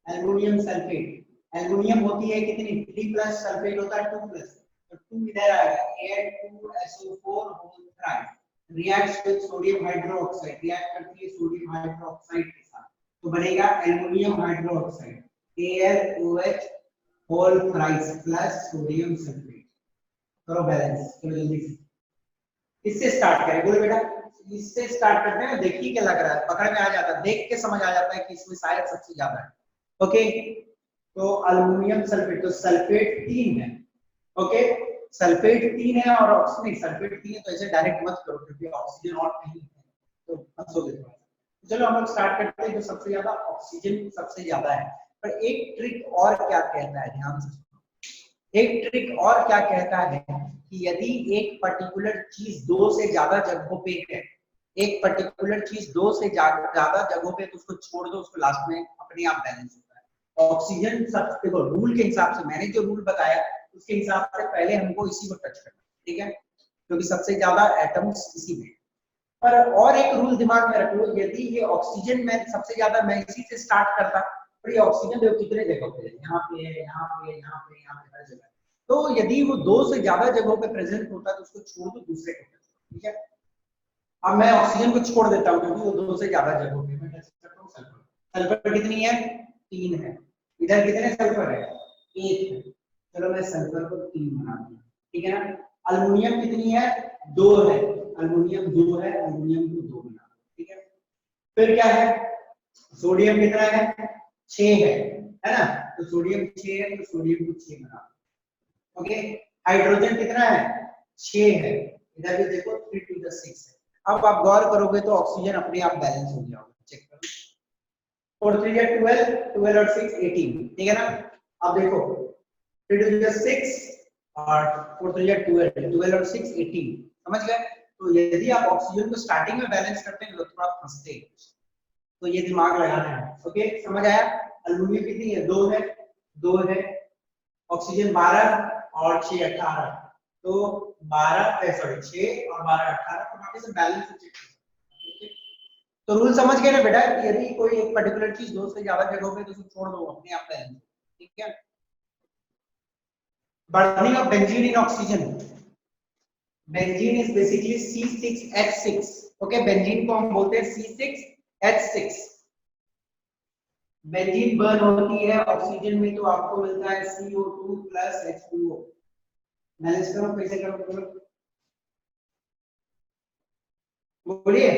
एल्युमिनियम सल्फेट, एल्युमिनियम होती है कितनी? 3 प्लस, सल्फेट होता है 2 प्लस, तो 2 इधर आएगा, Al2SO4 whole thrice reacts with sodium hydroxide, react करती है सोडियम हाइड्रोक्साइड के साथ, तो बनेगा aluminium hydroxide, AlOH whole thrice plus sodium sulphate. करो बैलेंस, चलो जल्दी से इससे स्टार्ट करें, बोलो बेटा। इससे स्टार्ट करते हैं, देखिए क्या लग रहा है, पकड़ में आ जाता है, देख के समझ आ जाता है कि इसमें शायद सबसे ज्यादा है। ओके, तो अल्युमिनियम सल्फेट, तो सल्फेट 3 है, ओके, सल्फेट 3 है और ऑक्सीजन, सल्फेट 3 है तो ऐसे डायरेक्ट मत करो क्योंकि ऑक्सीजन और नहीं है तो फंसोगे थोड़ा। चलो हम लोग स्टार्ट करते हैं, जो सबसे ज्यादा ऑक्सीजन सबसे ज्यादा है, पर एक ट्रिक और क्या कहता है, ध्यान से सुनो। एक ट्रिक और क्या कहता है कि यदि एक पर्टिकुलर चीज 2 से ज्यादा जगहों पे है, एक पर्टिकुलर चीज 2 से ज्यादा जगहों पे, तो उसको छोड़ दो, उसको लास्ट में अपने आप बैलेंस होता है। ऑक्सीजन सब देखो रूल के हिसाब से, मैंने जो रूल बताया उसके हिसाब से पहले हमको इसी को टच करना, ठीक है, क्योंकि सबसे ज्यादा एटम्स इसी में। पर और एक रूल दिमाग में रख लो, यदि ये ऑक्सीजन में सबसे ज्यादा, मैं इसी से स्टार्ट करता, पर ये ऑक्सीजन देखो कितने जगहों पे है, यहाँ पे है, यहाँ पे, यहाँ पे, यहाँ पे, हर जगह। तो यदि वो 2 से ज्यादा जगहों पे प्रेजेंट होता है तो उसको छोड़ दो, दूसरे को, ठीक है। अब मैं ऑक्सीजन को छोड़ देता हूँ क्योंकि वो 2 से ज्यादा जगहों पे, मैं टच करता हूँ सल्फर। सल्फर कितनी है? 3 है। इधर कितने सल्फर है? 1 है। चलो मैं सल्फर को 3 बना दूंगा, ठीक है ना। अल्युमिनियम कितनी है? 2 है, अल्युमिनियम 2 है, अल्युमिनियम को 2 बना, ठीक है। फिर क्या है? सोडियम कितना है? 6 है ना, तो सोडियम 6 है तो सोडियम को 6 बना। ओके, हाइड्रोजन कितना है? 6 है, इधर भी देखो 3 to the 6 है। अब आप गौर करोगे तो ऑक्सीजन अपने आप बैलेंस हो गया होगा, चेक करो, 4 3 या 12, 12 और 6 18, ठीक है ना। अब देखो 3 to the 6 और 4 3 या 12, 12 और 6 18, समझ गए। तो यदि आप ऑक्सीजन को स्टार्टिंग में बैलेंस करते हैं तो थोड़ा फंसते हैं, तो ये दिमाग लगाना है। ओके, समझ आया? एल्युमिनियम कितनी है? 2 है, 2 है, ऑक्सीजन 12 और 6 18, तो 12 सॉरी 6 और 12 18, तो वहां से बैलेंस चेक। तो रूल समझ गए ना बेटा? यदि कोई एक पर्टिकुलर चीज 2 से ज्यादा जगहों पे तो उसको छोड़ दो, अपने आप बैलेंस। ठीक है? Burning of benzene in oxygen, benzene is basically C6H6। Okay, benzene को हम बोलते हैं C6H6। बेंजीन बर्न होती है ऑक्सीजन में तो आपको मिलता है CO2 प्लस H2O। बैलेंस करो, कैसे करो बोलिए।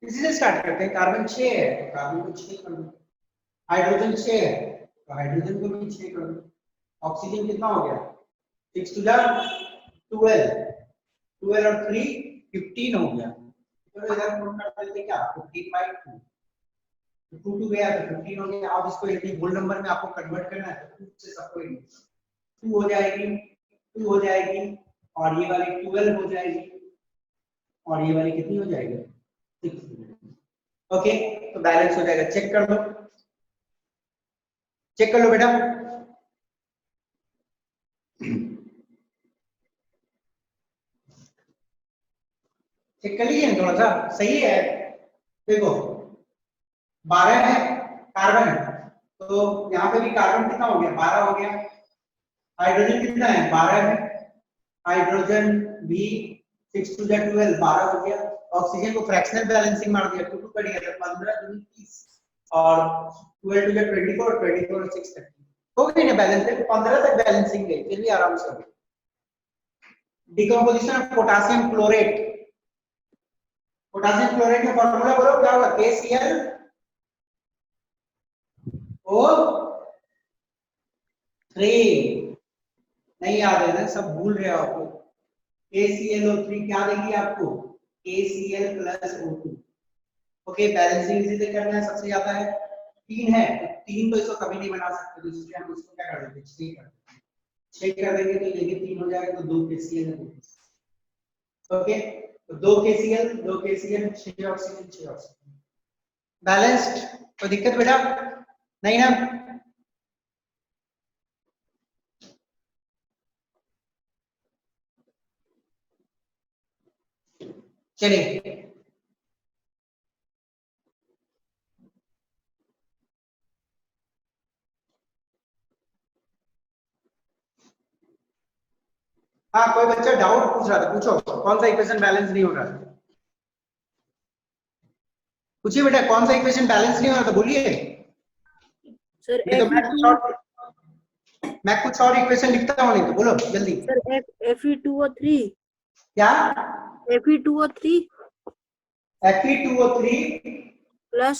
इसी से स्टार्ट करते हैं। कार्बन 6 है तो कार्बन को 6 कर दो, हाइड्रोजन 6 है तो हाइड्रोजन को भी 6 कर दो। ऑक्सीजन कितना हो गया? 6 टू 12, 12 और 3 15 हो गया। तो इधर नोट कर देते क्या? 15/2, 2 2 गया तो 15 हो गया। अब इसको यदि होल नंबर में आपको कन्वर्ट करना है तो 2 से सबको 2 हो जाएगी, 2 हो जाएगी, और ये वाली 12 हो जाएगी, और ये वाली कितनी हो जाएगी? 6 हो जाएगी। ओके, तो बैलेंस हो जाएगा। चेक कर लो, चेक कर लो बेटा। चेक कर लीजिए थोड़ा सा, सही है। देखो 12 है कार्बन, तो यहाँ पे भी कार्बन कितना हो गया? 12 हो गया। हाइड्रोजन कितना है? 12 है, हाइड्रोजन भी 6 टू 12, 12 हो गया। ऑक्सीजन को फ्रैक्शनल बैलेंसिंग मार दिया, 2 2 कट गया, 15 दूनी 30, और 12 टू 24, 24 और 6 30 हो गई ना बैलेंस। 15 तक बैलेंसिंग गई, फिर भी आराम से हो गई। Decomposition of potassium chlorate, potassium chloride का फॉर्मूला बोलो क्या होगा? KCl O3। नहीं याद है ना, सब भूल रहे हो आपको। KClO3 क्या देगी आपको? KCl plus O2। Okay, balancing इसी से करना है, सबसे ज्यादा है 3 है, तो 3 तो इसको कभी नहीं बना सकते, तो इसलिए हम इसको क्या कर देते हैं? 6 कर देते हैं। 6 कर देंगे तो ये भी 3 हो जाएगा, तो 2 KCl है, 2 KCl। ओके, तो 2 KCl 2 KCl 6 oxygen 6 oxygen balanced. कोई दिक्कत बेटा नहीं ना? चलिए हाँ, कोई बच्चा डाउट पूछ रहा था, पूछो। कौन सा इक्वेशन बैलेंस नहीं हो रहा? पूछिए बेटा, कौन सा इक्वेशन बैलेंस नहीं हो रहा था? बोलिए। सर नहीं तो मैं कुछ और इक्वेशन लिखता हूँ, नहीं तो बोलो जल्दी। सर Fe2O3, क्या? Fe2O3 Fe2O3 plus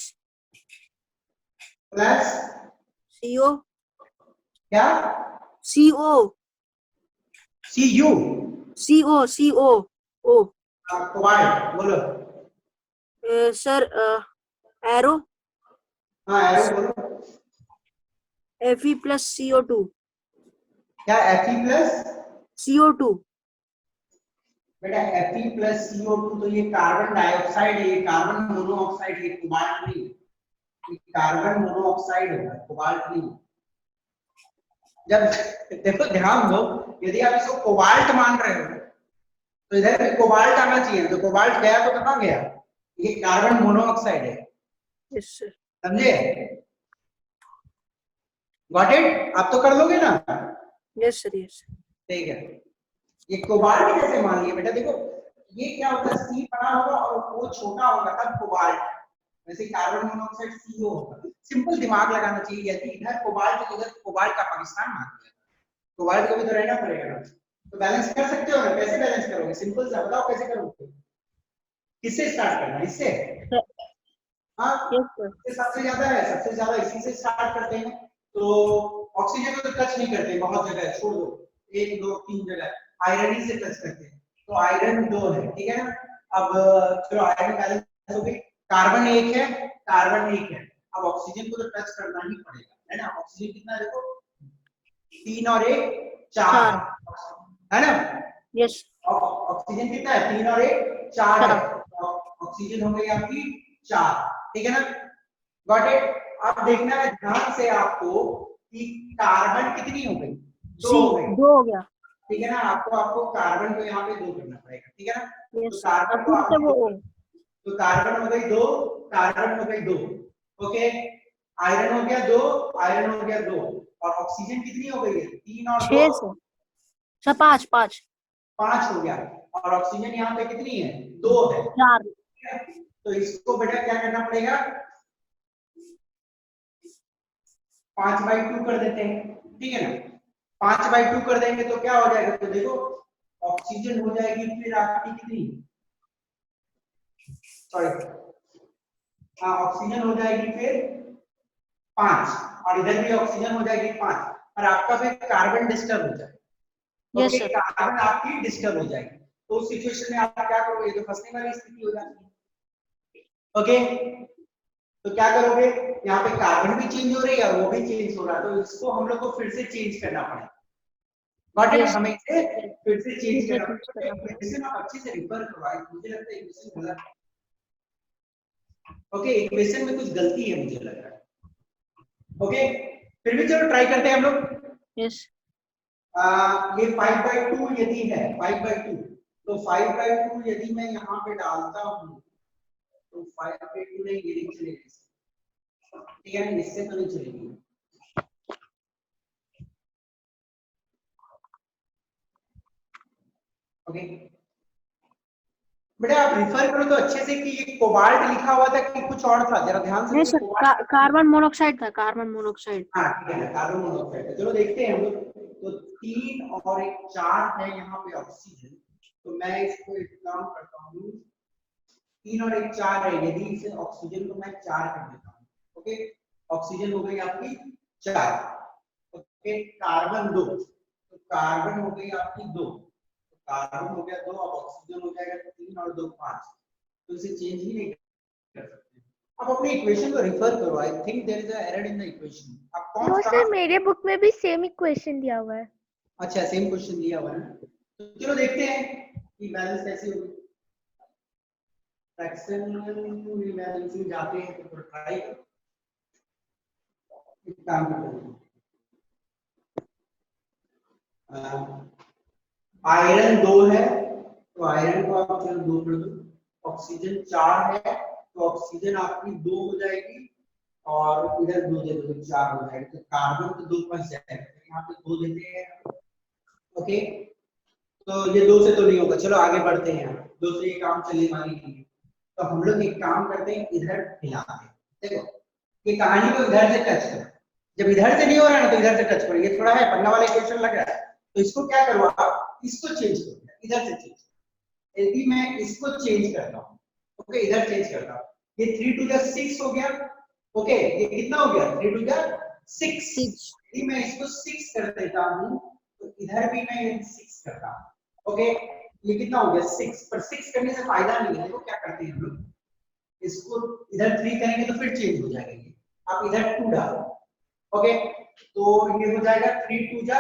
plus CO क्या? CO Cu CO O cobalt बोलो। सर एरो हाँ एरो बोलो। Fe प्लस CO2 क्या? Fe प्लस CO2 बेटा, Fe प्लस CO2 तो ये कार्बन डाइऑक्साइड है, ये कार्बन मोनोऑक्साइड, ये कोबाल्ट नहीं, ये कार्बन मोनोऑक्साइड है, कोबाल्ट नहीं। जब देखो ध्यान दो, यदि आप इसको कोबाल्ट मान रहे हो तो इधर भी कोबाल्ट आना चाहिए, तो कोबाल्ट गया तो कहाँ गया? ये कार्बन मोनोऑक्साइड है, यस सर समझे? Got it? आप तो कर लोगे ना? यस सर यस ठीक है। ये कोबाल्ट कैसे मान लिया बेटा? देखो ये क्या होता है, C बड़ा होगा और O छोटा होगा तब कोबाल्ट, वैसे कार्बन मोनोऑक्साइड CO होगा। सिंपल दिमाग लगाना चाहिए, यदि इधर कोबाल्ट तो इधर कोबाल्ट का पाकिस्तान मान लिया, कोबाल्ट को भी तो रहना पड़ेगा ना। तो बैलेंस कर सकते हो ना? कैसे बैलेंस करोगे? सिंपल सा बताओ कैसे करोगे? किससे स्टार्ट करना? इससे? हाँ, यस सर ये सबसे ज्यादा है, सबसे ज्यादा इसी से स्टार्ट करते हैं। तो ऑक्सीजन को तो टच नहीं करते, बहुत जगह है, छोड़ दो, 1 2 3 जगह आयरन ही से टच करते हैं, तो आयरन 2 है, ठीक है ना? अब चलो आयरन बैलेंस हो गई, कार्बन 1 है, कार्बन 1 है, अब ऑक्सीजन को तो टच करना ही पड़ेगा, है ना? ऑक्सीजन कितना है देखो, 3 और 1 चार। है ना? यस। ऑक्सीजन कितना है? 3 और 1 4 है। ऑक्सीजन हो गई आपकी 4, ठीक है ना? Got it? अब देखना है ध्यान से आपको कि कार्बन कितनी हो गई? 2 हो गई, 2 हो गया। ठीक है ना? आपको कार्बन को यहाँ पे 2 करना पड़ेगा, ठीक है ना? तो यस। कार्बन को फिर से वो आपने- तो कार्बन हो गई 2, कार्बन हो गई 2, ओके। आयरन हो गया 2, आयरन हो गया 2, और ऑक्सीजन कितनी हो गई है? 3 और 2 6 से सर 5 5 5 हो गया, और ऑक्सीजन यहाँ पे कितनी है? 2 है। 4। तो इसको बेटा क्या करना पड़ेगा? 5/2 कर देते हैं, ठीक है ना? 5/2 कर देंगे तो क्या हो जाएगा? तो देखो ऑक्सीजन हो जाएगी फिर आपकी कितनी, सॉरी, हाँ ऑक्सीजन हो जाएगी फिर 5, और इधर भी ऑक्सीजन हो जाएगी 5, और आपका फिर कार्बन डिस्टर्ब हो जाएगा। Yes, okay, sir. कार्बन आपकी डिस्टर्ब हो जाएगी। तो उस सिचुएशन में आप क्या करोगे? जो फंसने वाली स्थिति हो जाती है। ओके, तो क्या करोगे? यहाँ पे कार्बन भी चेंज हो रही है और वो भी चेंज हो रहा है, तो इसको हम लोग को फिर से चेंज करना पड़ेगा। But Yes. हमें इसे फिर से चेंज फिर से करना change करना पड़ेगा। इक्वेशन आप अच्छे से रिफर करवाएं, मुझे लगता है इक्वेशन गलत है। ओके, इक्वेशन में कुछ गलती है मुझे लग रहा है। ओके, फिर भी चलो ट्राई करते हैं हम लोग। Yes. ये 5/2 यदि है 5/2, तो 5/2 यदि मैं यहाँ पे डालता हूँ तो 5/2 नहीं, ये नहीं चलेगी, ठीक है ना? इससे तो नहीं चलेगी। ओके बेटा, आप रिफर करो तो अच्छे से कि ये कोबाल्ट लिखा हुआ था कि कुछ और था, जरा ध्यान से नहीं देखो। सर, कोबाल्ट, कार्बन मोनोऑक्साइड था, कार्बन मोनोऑक्साइड। हाँ ठीक है, कार्बन मोनोऑक्साइड। चलो देखते हैं हम लोग। तो 3 और 1 4 है यहाँ पे ऑक्सीजन, तो मैं इसको एक काम करता हूँ, 3 और 1 4 है, यदि इसे ऑक्सीजन को मैं 4 कर देता हूँ। ओके, ऑक्सीजन हो गई आपकी 4, ओके। कार्बन 2, तो कार्बन हो गई आपकी 2, कार्बन हो गया 2, अब ऑक्सीजन हो जाएगा 3 और 2 5, तो इसे चेंज ही नहीं कर सकते। अब अपनी इक्वेशन को रिफर करो। I think there is a error in the equation. अब कौन नो सा? सर, मेरे बुक में भी सेम इक्वेशन दिया हुआ है। अच्छा, सेम क्वेश्चन दिया हुआ है ना? तो चलो देखते हैं कि बैलेंस कैसे होगी। फ्रैक्शन रीबैलेंसिंग जाते हैं तो ट्राई करो, एक काम करते हैं। आयरन 2 है, तो आयरन को आप चलो 2 कर दो। ऑक्सीजन 4 है, तो ऑक्सीजन आपकी 2 हो जाएगी, और इधर 2 दे दो तो 4 हो जाएगी। तो कार्बन तो 2 फंस जाएगा, तो यहाँ पे 2 देते हैं। ओके, तो ये 2 से तो नहीं होगा, चलो आगे बढ़ते हैं। 2 से ये काम चलने वाली नहीं है, तो हम लोग एक काम करते हैं, इधर हिलाते हैं। देखो ये कहानी को इधर से टच करो, जब इधर से नहीं हो रहा है ना तो इधर से टच करो। ये थोड़ा है पन्ना वाला इक्वेशन लग रहा है, तो इसको क्या करो आप, इसको चेंज करो, इधर से चेंज। यदि मैं इसको चेंज करता हूँ, ओके, इधर चेंज करता हूँ, ये 3 टू द 6 हो गया। ओके, ये कितना हो गया? 3 टू द 6। यदि मैं इसको 6 कर देता हूँ तो इधर भी मैं 6 करता हूँ। ओके, ये कितना हो गया? 6, पर 6 करने से फायदा नहीं है। देखो क्या करते हैं हम लोग, इसको इधर 3 करेंगे तो फिर चेंज हो जाएगा ये। आप इधर 2 डालो, ओके, तो ये हो जाएगा 3 टू जा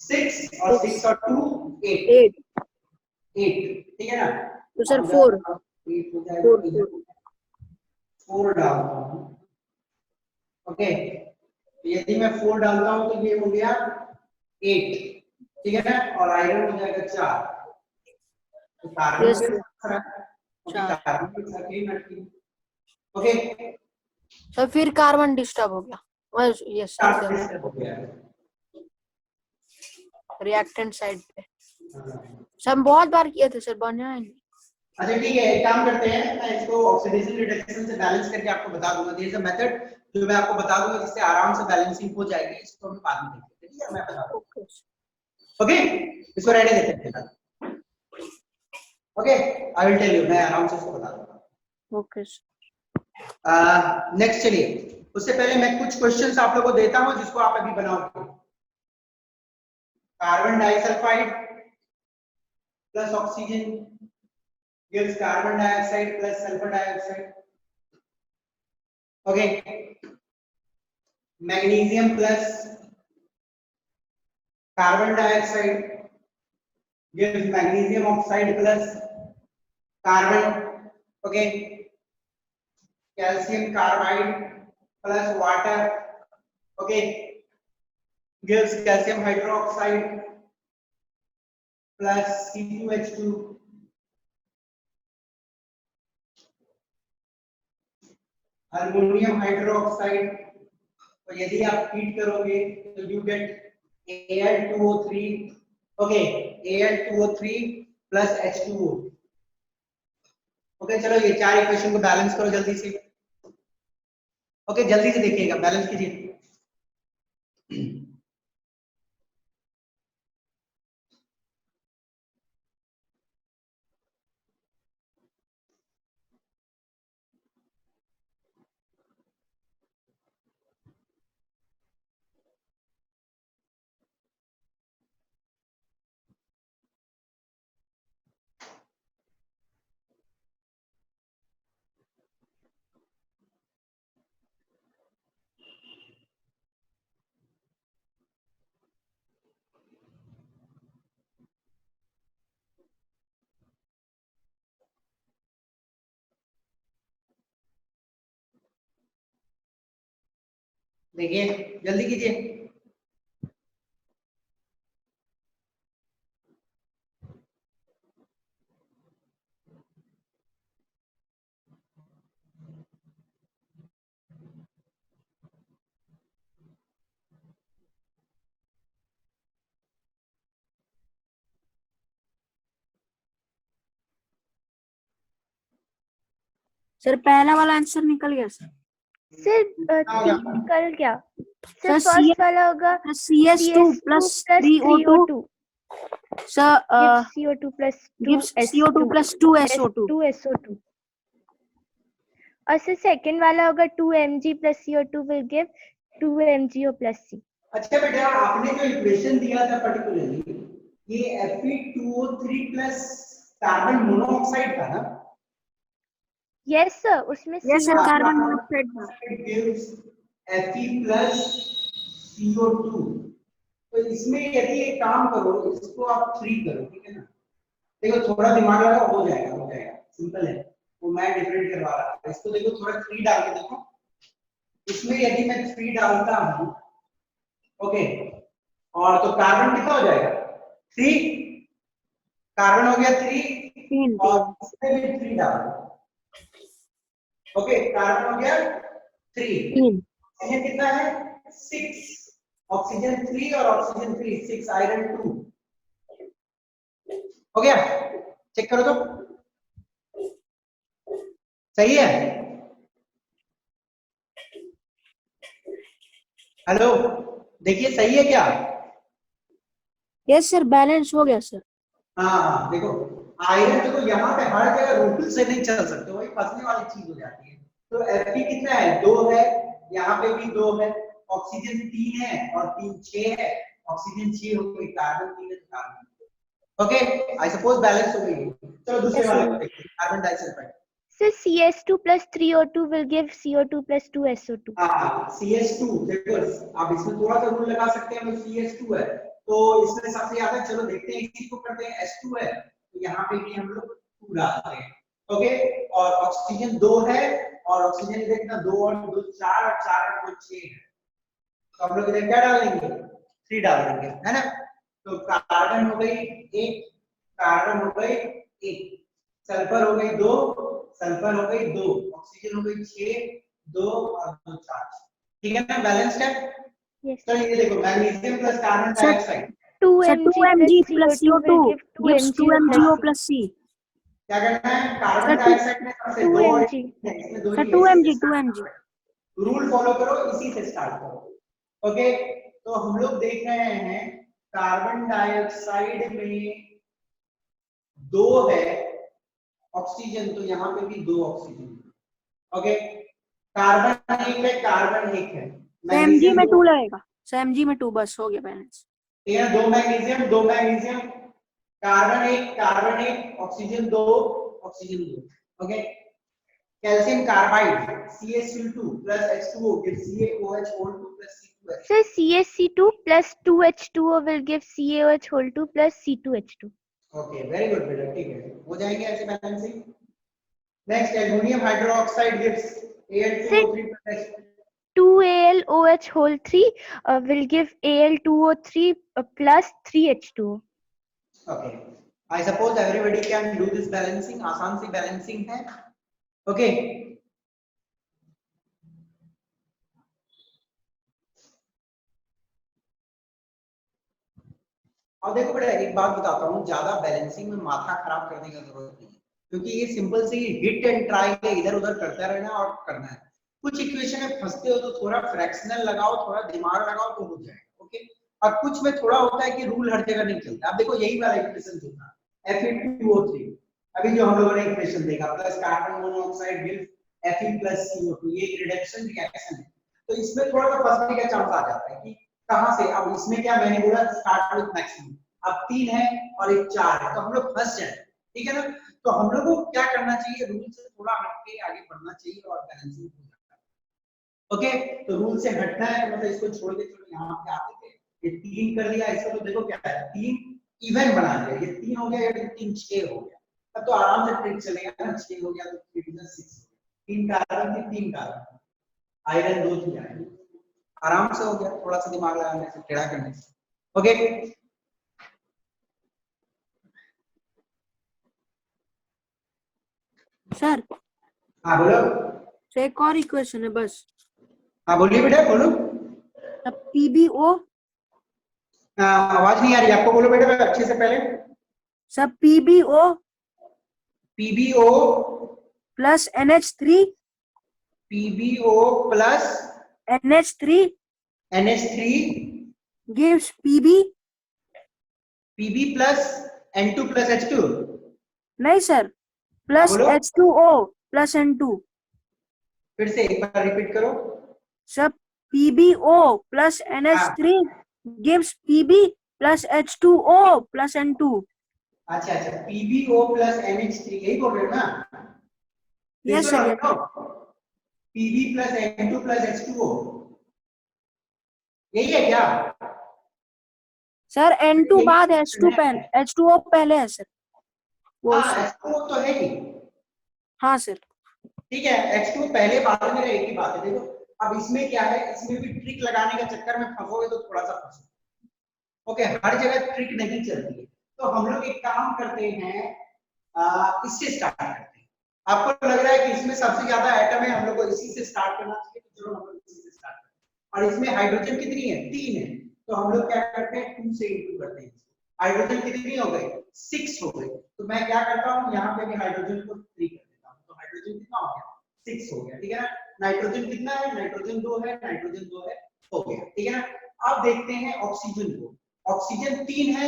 6, और 6 और 2 8, 8, ठीक है ना? तो सर 4 8 हो जाएगा, 4 डालता हूँ। ओके, यदि मैं 4 डालता हूँ तो ये हो गया 8, ठीक है ना? और आयरन हो जाएगा 4, तो कार्बन Yes, के sir. साथ कार्बन के साथ ही लटकी। ओके, सर फिर कार्बन डिस्टर्ब हो गया। यस कार्बन डिस्टर्ब हो गया है। रिएक्टेंट साइड पे। सर हम बहुत बार किए थे सर, बना है नहीं। अच्छा ठीक है, एक काम करते हैं, मैं इसको ऑक्सीडेशन रिडक्शन से बैलेंस करके आपको बता दूंगा। देयर इज अ मेथड जो मैं आपको बता दूंगा जिससे आराम से बैलेंसिंग हो जाएगी। इसको हम बाद में देखेंगे, ठीक है? मैं बता दूंगा। ओके, इसको रहने देते हैं। Okay, I will tell you, मैं आराम से इसको बता दूंगा। ओके। नेक्स्ट चलिए, उससे पहले मैं कुछ क्वेश्चंस आप लोगों को देता हूं जिसको आप अभी बनाओगे। Carbon disulphide plus oxygen gives carbon dioxide plus sulfur dioxide. Okay, magnesium plus carbon dioxide gives magnesium oxide plus carbon, okay, calcium carbide plus water, okay, gives calcium hydroxide plus C2H2, aluminium hydroxide, तो यदि आप heat करोगे तो you get Al2O3, okay, Al2O3 plus H2O, okay. चलो ये चार equation को balance करो जल्दी से, ओके, जल्दी से देखिएगा, बैलेंस कीजिए। देखिए जल्दी कीजिए। सर पहला वाला आंसर निकल गया सर। सर तीन निकल गया सर। सर, फर्स्ट वाला होगा CS2 plus 3O2 sir gives CO2 plus gives CO2 plus 2SO2 2SO2 और सर सेकंड वाला होगा 2Mg plus CO2 will give 2MgO plus C। अच्छा बेटा, आपने जो इक्वेशन दिया था पर्टिकुलरली, ये Fe2O3 प्लस कार्बन मोनोऑक्साइड था ना? यस सर, उसमें yes sir CO carbon monoxide था। gives Fe plus CO2, तो इसमें यदि एक काम करो, इसको आप 3 करो, ठीक है ना? देखो थोड़ा दिमाग लगाओ, हो जाएगा, सिंपल है, वो मैं डिफरेंट करवा रहा था। इसको देखो थोड़ा 3 डाल के देखो, इसमें यदि मैं 3 डालता हूं, ओके, और तो कार्बन कितना हो जाएगा? 3, कार्बन हो गया 3, और इसमें भी 3 डाल दो, ओके, कार्बन हो गया 3, ऑक्सीजन कितना है? 6, ऑक्सीजन 3 और ऑक्सीजन 3, 6, आयरन 2, हो गया? चेक करो तो, सही है? हेलो, देखिए सही है क्या? यस सर बैलेंस हो गया सर। हाँ देखो, आयरन देखो यहाँ पे हर जगह रूट से नहीं चल सकते, वही फंसने वाली चीज हो जाती है। तो Fe कितना है? 2 है, यहाँ पे भी 2 है, ऑक्सीजन 3 है और 3 6 है, ऑक्सीजन 6 हो गई, कार्बन 3 है तो carbon, okay, I suppose balance हो गई। चलो दूसरे वाले को देखते हैं, carbon disulphide. Sir CS2 plus 3O2 will give CO2 plus 2SO2। हाँ, CS2 देखो, आप इसमें थोड़ा सा रूल लगा सकते हैं, CS2 है तो इसमें सबसे ज्यादा, चलो देखते हैं, इसी को करते हैं, H2 है तो यहाँ पे भी हम लोग 2 डालते हैं, ओके, और ऑक्सीजन 2 है, और ऑक्सीजन देखना 2 और 2 4 और 4 और 2 6 है, तो हम लोग इधर क्या डालेंगे? 3 डाल देंगे, है ना? तो कार्बन हो गई 1, कार्बन हो गई 1, सल्फर हो गई 2, सल्फर हो गई 2, ऑक्सीजन हो गई 6, 2 और 2 4, ठीक है ना? बैलेंस्ड है। यस तो ये देखो, magnesium plus carbon dioxide, 2Mg plus CO2 will give gives 2MgO plus C। क्या करना है? कार्बन डाइऑक्साइड में सबसे 2 और 2Mg इसमें 2 सर ही 2Mg रूल फॉलो करो, इसी से स्टार्ट करो, ओके। तो हम लोग देख रहे हैं कार्बन डाइऑक्साइड में 2 है, ऑक्सीजन तो यहाँ पे भी 2 ऑक्सीजन, ओके, कार्बन 1 है, कार्बन 1 है, Mg में 2 लगेगा, Mg में 2, बस हो गया बैलेंस। ये 2 magnesium, 2 magnesium, carbon 1, oxygen 2, oxygen 2, okay, calcium carbide CaCl2 plus H2O gives CaOH2 plus Sir, CaC2 plus 2H2O will give CaOH whole 2 plus C2H2. Okay very good बेटा, ठीक है, हो जाएंगे ऐसे balancing. Next aluminium hydroxide gives Al2O3 plus 2AlOH whole 3 will give Al2O3 plus 3H2O. okay, I suppose everybody can do this balancing, आसान सी balancing है। Okay और देखो बेटा एक बात बताता हूँ, ज्यादा बैलेंसिंग में माथा खराब करने की जरूरत नहीं है, क्योंकि ये सिंपल सी हिट एंड ट्राई है, इधर उधर करता रहना और करना है। कुछ इक्वेशन में फंसते हो तो थोड़ा फ्रैक्शनल लगाओ, थोड़ा दिमाग लगाओ तो हो जाएगा। ओके, और कुछ में थोड़ा होता है कि रूल हर जगह नहीं चलता। अब देखो यही वाला इक्वेशन जो था Fe2O3, अभी जो हम लोगों ने इक्वेशन देखा plus carbon monoxide gives Fe plus CO2, ये एक रिडक्शन रिएक्शन है, तो इसमें थोड़ा सा फंसने का चांस आ जाता है कि कहां से। अब इसमें क्या मैंने बोला स्टार्ट विद मैक्सिमम, अब 3 है और एक 4 है, तो हम लोग फंस जाए, ठीक है ना। तो हम लोग को क्या करना चाहिए, रूल से थोड़ा हटके आगे बढ़ना चाहिए और बैलेंसिंग हो जाता है। ओके, तो रूल से हटना है मतलब इसको छोड़ के चलो यहाँ पे आते थे, ये 3 कर दिया, इसको तो देखो क्या है 3 इवन बना दिया, ये 3 हो गया, ये 3 6 हो गया। अब तो आराम से ट्रिक चलेगा ना, 6 हो गया तो 3 + 6 3 कार्बन थी, 3 कार्बन, आयरन 2 थी, आयरन आराम से हो गया, थोड़ा सा दिमाग लगाने से, टेढ़ा करने से। ओके सर हाँ बोलो। तो एक और इक्वेशन है बस। हाँ बोलिए बेटा, बोलो। PbO आवाज नहीं आ रही आपको, बोलो बेटा अच्छे से पहले। सब PbO PbO plus NH3 PbO plus NH3 NH3 gives Pb plus N2 plus H2। नहीं सर, plus बोलो। H2O plus N2। फिर से एक बार रिपीट करो। सब PbO plus NH3 gives Pb plus H2O plus N2। अच्छा अच्छा, PbO plus NH3 यही बोल रहे हो ना? Yes sir. Pb plus N2 plus H2O यही है क्या? सर N2 बाद H2 पहले, H2O पहले है सर वो। हाँ H2O तो है ही। हाँ सर ठीक है, H2 पहले बाद में एक ही बात है। देखो अब इसमें क्या है, इसमें भी ट्रिक लगाने के चक्कर में फंसोगे तो थोड़ा सा फंसोगे। ओके, हर जगह ट्रिक नहीं चलती है, तो हम लोग एक काम करते हैं, इससे स्टार्ट करते हैं। आपको लग रहा है कि इसमें सबसे ज्यादा एटम है, हम लोग को इसी से स्टार्ट करना चाहिए, तो चलो हम लोग इसी से स्टार्ट करते हैं। और इसमें हाइड्रोजन कितनी है? 3 है, तो हम लोग क्या करते हैं 2 से इंटू करते हैं। हाइड्रोजन कितनी हो गई? 6 हो गई, तो मैं क्या करता हूँ यहाँ पे भी हाइड्रोजन को 3 कर देता हूँ, तो हाइड्रोजन कितना हो गया? 6 हो गया, ठीक है ना। नाइट्रोजन कितना है? नाइट्रोजन 2 है, नाइट्रोजन 2 है, हो गया, ठीक है ना। अब देखते हैं ऑक्सीजन को। ऑक्सीजन 3 है,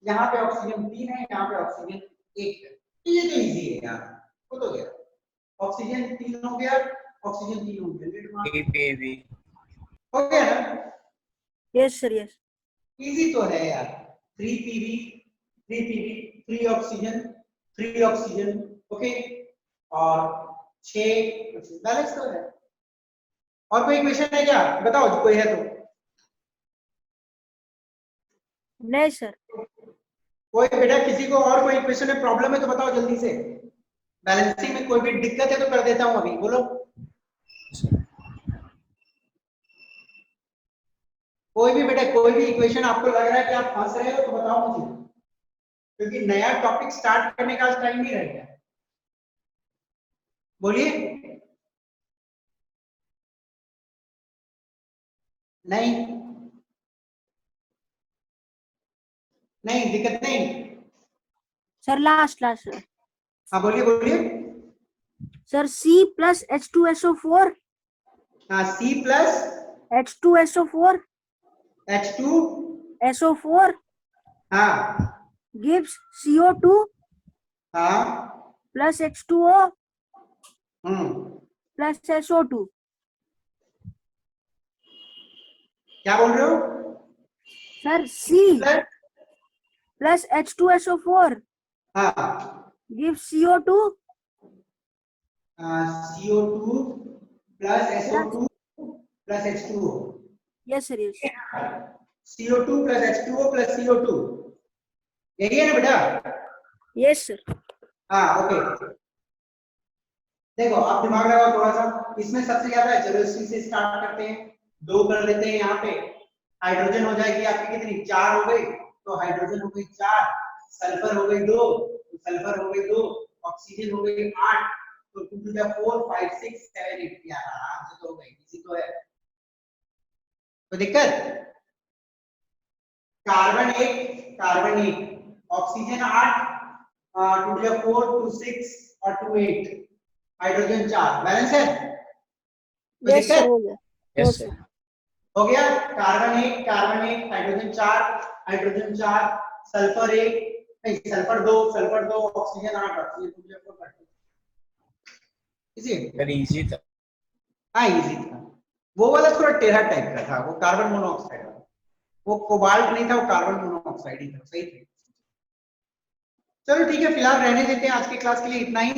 यहाँ पे ऑक्सीजन 3 है, यहाँ पे ऑक्सीजन 1 है, तो ये तो इजी है यार, हो तो गया। ऑक्सीजन 3 हो गया, ऑक्सीजन 3 हो गया, हो गया ना। Yes sir yes. इजी तो है यार, 3 ऑक्सीजन 3 ऑक्सीजन, ओके, और 6 बैलेंस तो है। और कोई क्वेश्चन है क्या, बताओ कोई है तो। नहीं सर। कोई बेटा किसी को और कोई क्वेश्चन में प्रॉब्लम है तो बताओ जल्दी से। बैलेंसिंग में कोई भी दिक्कत है तो कर देता हूं अभी, बोलो। कोई भी बेटा, कोई भी इक्वेशन आपको लग रहा है कि आप फंस रहे हो तो बताओ मुझे, क्योंकि नया टॉपिक स्टार्ट करने का टाइम नहीं रहेगा। बोलिए। नहीं नहीं दिक्कत नहीं। Sir last sir. हाँ बोलिए बोलिए। सर C plus H2SO4 हाँ C plus H2SO4 H2 हाँ gives CO2 हाँ plus H2O हम्म, plus SO2। क्या बोल रहे हो? सर C plus H2SO4 हाँ gives CO2 CO2 plus SO2 plus H2O। Yes sir yes CO2 plus H2O plus CO2, यही है ना बेटा? यस सर हाँ ओके। देखो आप दिमाग लगाओ थोड़ा सा, इसमें सबसे ज्यादा है, चलो इसी से स्टार्ट करते हैं। 2 कर लेते हैं यहाँ पे, हाइड्रोजन हो जाएगी आपकी कितनी, 4 हो गई, तो हाइड्रोजन हो गई 4, सल्फर हो गई 2, तो सल्फर हो गई 2, ऑक्सीजन हो गई 8, तो 2 टू द 4 5 6 7 8 यार आराम से तो हो गई, इसी तो है। तो दिक्कत, कार्बन 1, ऑक्सीजन 8, 2 टू द 4 2 6 और 2 8, हाइड्रोजन 4, बैलेंस है? कोई यस सर दिक्कत? हो गया यस सर हो गया। कार्बन 1, हाइड्रोजन 4, सल्फर 1, नहीं sulphur 2, oxygen 8, oxygen 2 easy sir easy था। हाँ इजी था। वो वाला थोड़ा टेढ़ा टाइप का था, वो कार्बन मोनोऑक्साइड वाला, वो कोबाल्ट नहीं था, वो कार्बन मोनोऑक्साइड ही था, सही थे। चलो ठीक है, फिलहाल रहने देते हैं, आज की क्लास के लिए इतना ही।